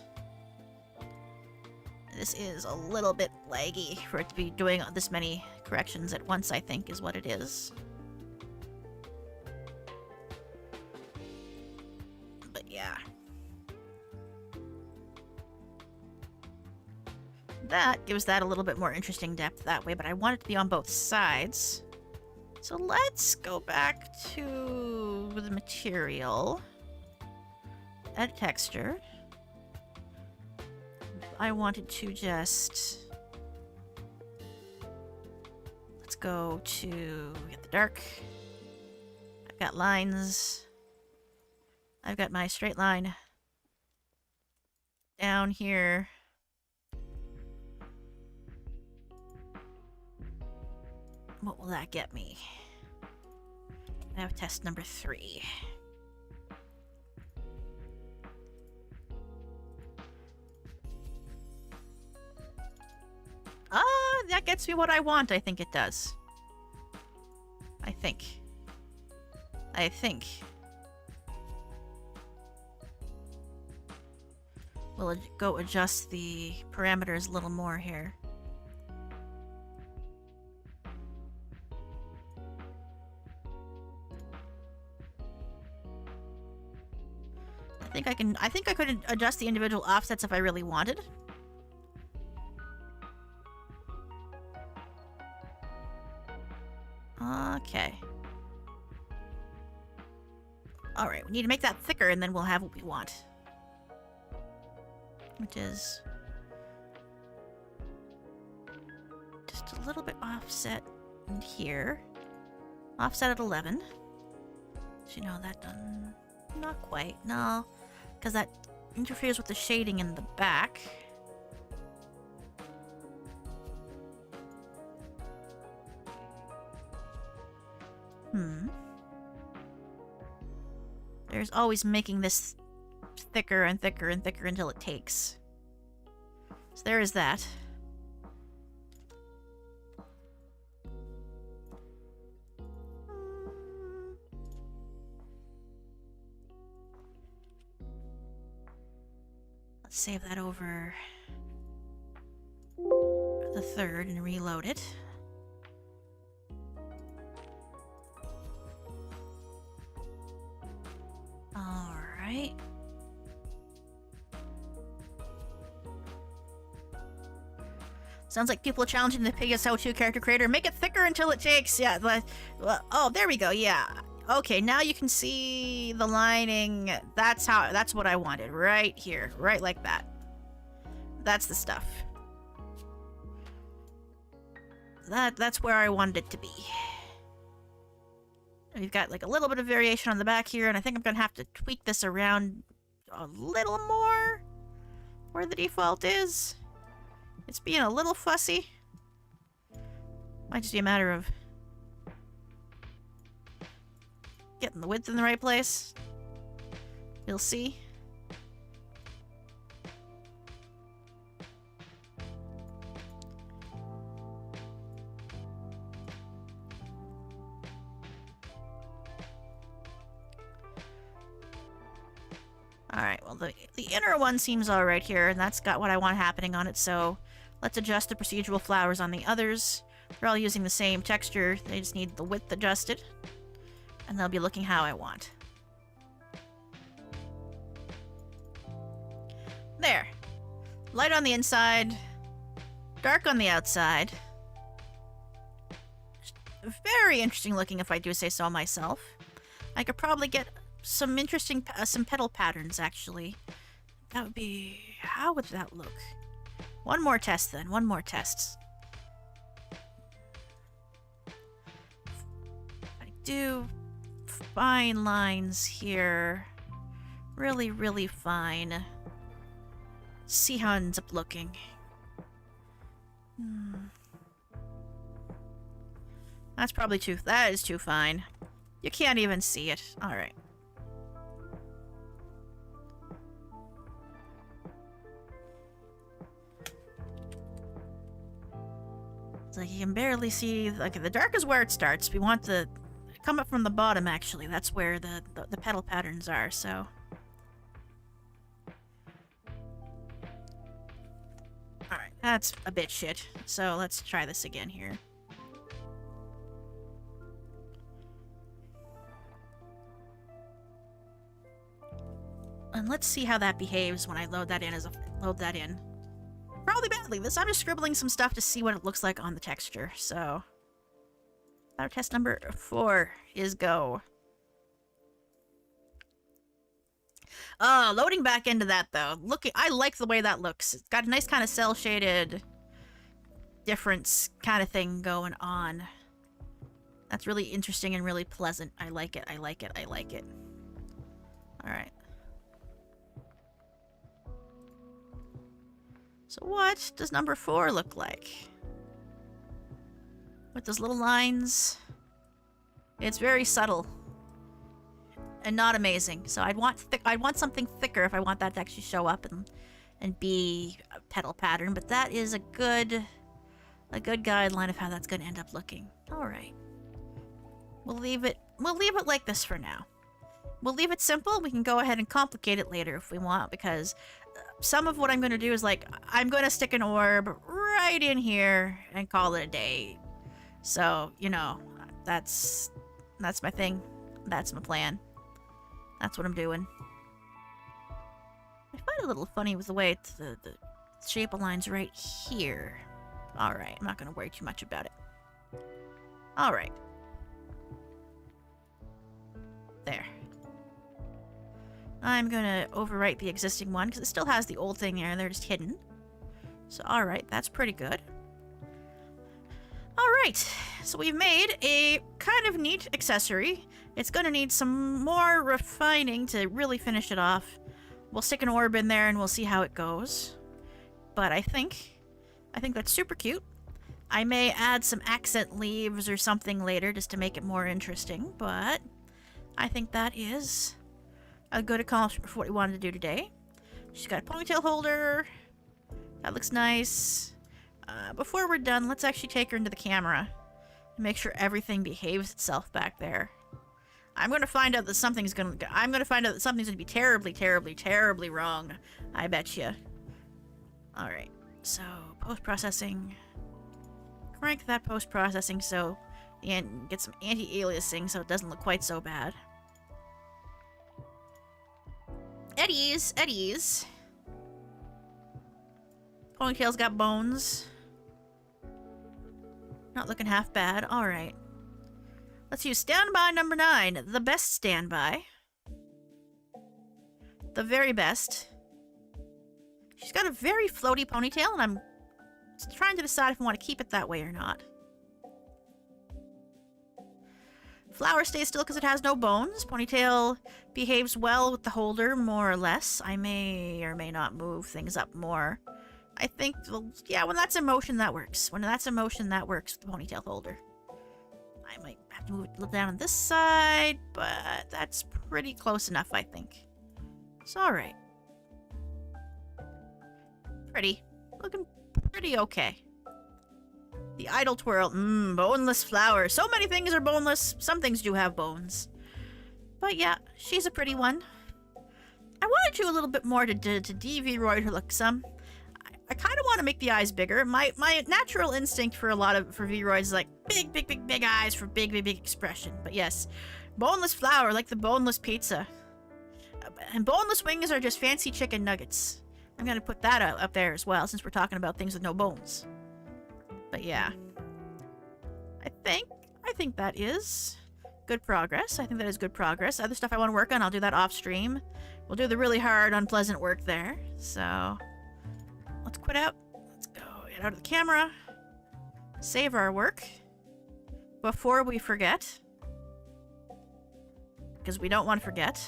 This is a little bit laggy for it to be doing this many corrections at once, I think, is what it is. But yeah. That gives that a little bit more interesting depth that way, but I want it to be on both sides. So let's go back to the material. Add texture. I wanted to just... Let's go to get the dark. I've got lines. I've got my straight line. Down here. What will that get me? I have test number 3. That gets me what I want. I think it does. I think. We'll go adjust the parameters a little more here. I think I could adjust the individual offsets if I really wanted. Okay. Alright, we need to make that thicker and then we'll have what we want. Which is... just a little bit offset in here. Offset at 11. Should you know that done? Not quite, no. Because that interferes with the shading in the back. There's always making this thicker and thicker and thicker until it takes. So there is that. Let's save that over the 3rd and reload it. Alright. Sounds like people are challenging the Piggy's How-To character creator. Make it thicker until it takes. Yeah. Oh, there we go. Yeah. Okay, now you can see the lining. That's what I wanted. Right here. Right like that. That's the stuff. That's where I wanted it to be. We've got like a little bit of variation on the back here, and I think I'm gonna have to tweak this around a little more where the default is. It's being a little fussy. Might just be a matter of getting the width in the right place. You'll see. Alright, well the inner one seems alright here, and that's got what I want happening on it, so let's adjust the procedural flowers on the others. They're all using the same texture, they just need the width adjusted, and they'll be looking how I want. There. Light on the inside, dark on the outside. Very interesting looking if I do say so myself. I could probably get some interesting, some petal patterns, actually. That would be... how would that look? One more test, then. One more test. I do fine lines here. Really, really fine. See how it ends up looking. That's probably too... that is too fine. You can't even see it. Alright. It's like you can barely see, like, the dark is where it starts. We want the come up from the bottom, actually. That's where the petal patterns are, so. Alright, that's a bit shit. So let's try this again here. And let's see how that behaves when I load that in load that in. Probably badly. I'm just scribbling some stuff to see what it looks like on the texture, so. Our test number 4 is go. Loading back into that though. I like the way that looks. It's got a nice kind of cell shaded difference kind of thing going on. That's really interesting and really pleasant. I like it. I like it. I like it. All right. So what does number 4 look like? With those little lines. It's very subtle. And not amazing. So I'd want something thicker if I want that to actually show up and be a petal pattern. But that is a good guideline of how that's going to end up looking. All right. We'll leave it like this for now. We'll leave it simple. We can go ahead and complicate it later if we want, because some of what I'm going to do is like, I'm going to stick an orb right in here and call it a day. So, you know, that's my thing. That's my plan. That's what I'm doing. I find it a little funny with the way the shape aligns right here. Alright, I'm not going to worry too much about it. Alright. There. I'm going to overwrite the existing one, because it still has the old thing there, and they're just hidden. So, alright, that's pretty good. Alright, so we've made a kind of neat accessory. It's going to need some more refining to really finish it off. We'll stick an orb in there and we'll see how it goes. But I think that's super cute. I may add some accent leaves or something later just to make it more interesting, but I think that is a good accomplishment for what we wanted to do today. She's got a ponytail holder. That looks nice. Before we're done, let's actually take her into the camera and make sure everything behaves itself back there. I'm gonna find out that something's gonna be terribly, terribly, terribly wrong. I bet you. Alright, so post-processing. Crank that post-processing so and get some anti-aliasing so it doesn't look quite so bad. Eddies, eddies. Ponytail's got bones. Not looking half bad. Alright. Let's use standby number 9. The best standby. The very best. She's got a very floaty ponytail, and I'm trying to decide if I want to keep it that way or not. Flower stays still because it has no bones. Ponytail behaves well with the holder, more or less. I may or may not move things up more. I think, well, yeah, when that's in motion, that works. When that's in motion, that works with the ponytail holder. I might have to move it a little down on this side, but that's pretty close enough, I think. It's alright. Pretty. Looking pretty okay. The idle twirl. Boneless flower. So many things are boneless. Some things do have bones. But yeah, she's a pretty one. I wanted to a little bit more to VRoid her look some. I kind of want to make the eyes bigger. My natural instinct for VRoids is like big eyes for big expression. But yes, boneless flower like the boneless pizza. And boneless wings are just fancy chicken nuggets. I'm gonna put that up there as well since we're talking about things with no bones. But yeah, I think that is good progress. I think that is good progress. Other stuff I want to work on, I'll do that off stream. We'll do the really hard, unpleasant work there. So let's quit out. Let's go get out of the camera. Save our work before we forget, because we don't want to forget.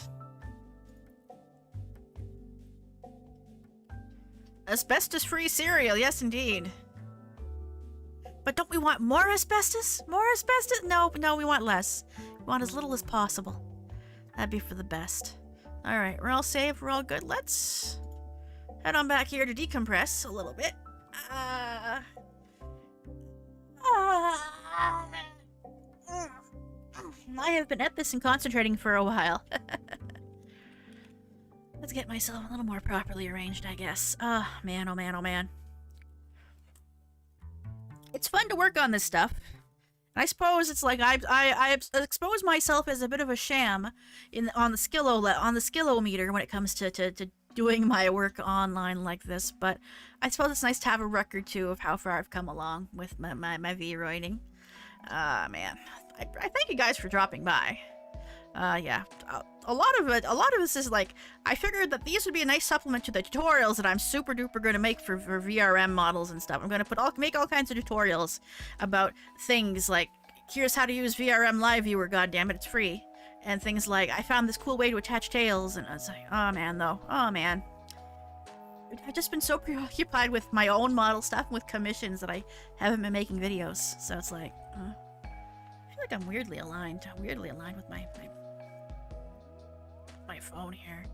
Asbestos-free cereal, yes indeed. But don't we want more asbestos? More asbestos? No, we want less. We want as little as possible. That'd be for the best. Alright, we're all safe, we're all good. Let's head on back here to decompress a little bit. I have been at this and concentrating for a while. Let's get myself a little more properly arranged, I guess. Oh, man, oh man, oh man. It's fun to work on this stuff. I suppose it's like I expose myself as a bit of a sham on the skillometer when it comes to doing my work online like this. But I suppose it's nice to have a record too of how far I've come along with my VRoiding. Ah, man. I thank you guys for dropping by. Yeah. A lot of this is like, I figured that these would be a nice supplement to the tutorials that I'm super duper going to make for VRM models and stuff. I'm going to make all kinds of tutorials about things like, here's how to use VRM Live Viewer, goddammit, it's free. And things like, I found this cool way to attach tails, and I was like, oh man, though. Oh man. I've just been so preoccupied with my own model stuff and with commissions that I haven't been making videos. So it's like, I feel like I'm weirdly aligned. I'm weirdly aligned with my phone here.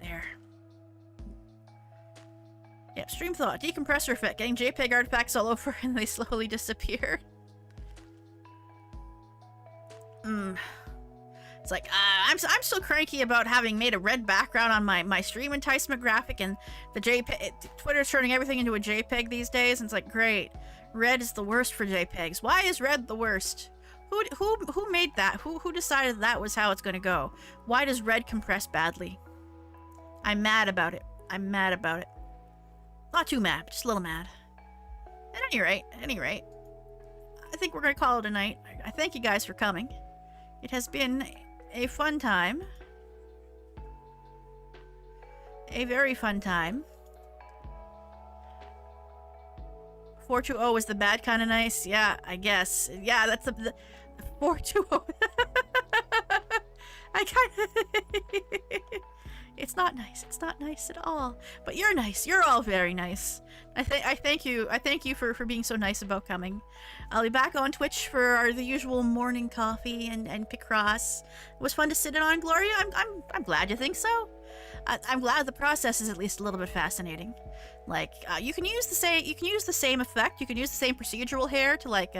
There. Yeah, stream thought. Decompressor effect. Getting JPEG artifacts all over and they slowly disappear. It's like, I'm still cranky about having made a red background on my stream enticement graphic, and the JPEG, Twitter's turning everything into a JPEG these days, and it's like, great. Red is the worst for JPEGs. Why is red the worst? Who made that? Who decided that was how it's gonna go? Why does red compress badly? I'm mad about it. I'm mad about it. Not too mad, but just a little mad. At any rate, I think we're gonna call it a night. I thank you guys for coming. It has been a fun time. A very fun time. 420 is the bad kind of nice? Yeah, I guess. Yeah, that's the 420. I kind of... It's not nice. It's not nice at all. But you're nice. You're all very nice. I thank you. I thank you for being so nice about coming. I'll be back on Twitch for the usual morning coffee and Picross. It was fun to sit in on, Gloria. I'm glad you think so. I'm glad the process is at least a little bit fascinating. Like you can use the same effect. You can use the same procedural hair to like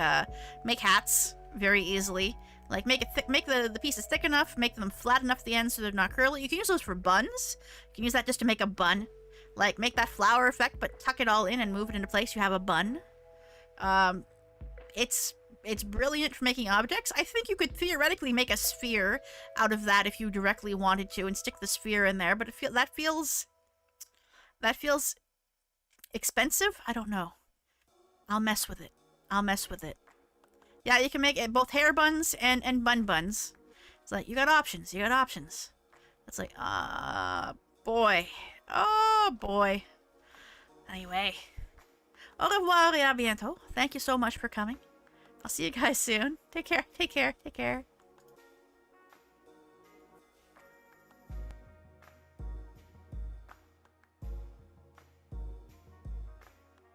make hats very easily. Like make the pieces thick enough, make them flat enough at the end so they're not curly. You can use those for buns. You can use that just to make a bun. Like make that flower effect, but tuck it all in and move it into place. You have a bun. It's brilliant for making objects. I think you could theoretically make a sphere out of that if you directly wanted to and stick the sphere in there. But that feels expensive. I don't know. I'll mess with it. I'll mess with it. Yeah, you can make it both hair buns and bun buns. It's like, you got options. You got options. It's like, boy. Oh, boy. Anyway. Au revoir et à bientôt. Thank you so much for coming. I'll see you guys soon. Take care. Take care. Take care.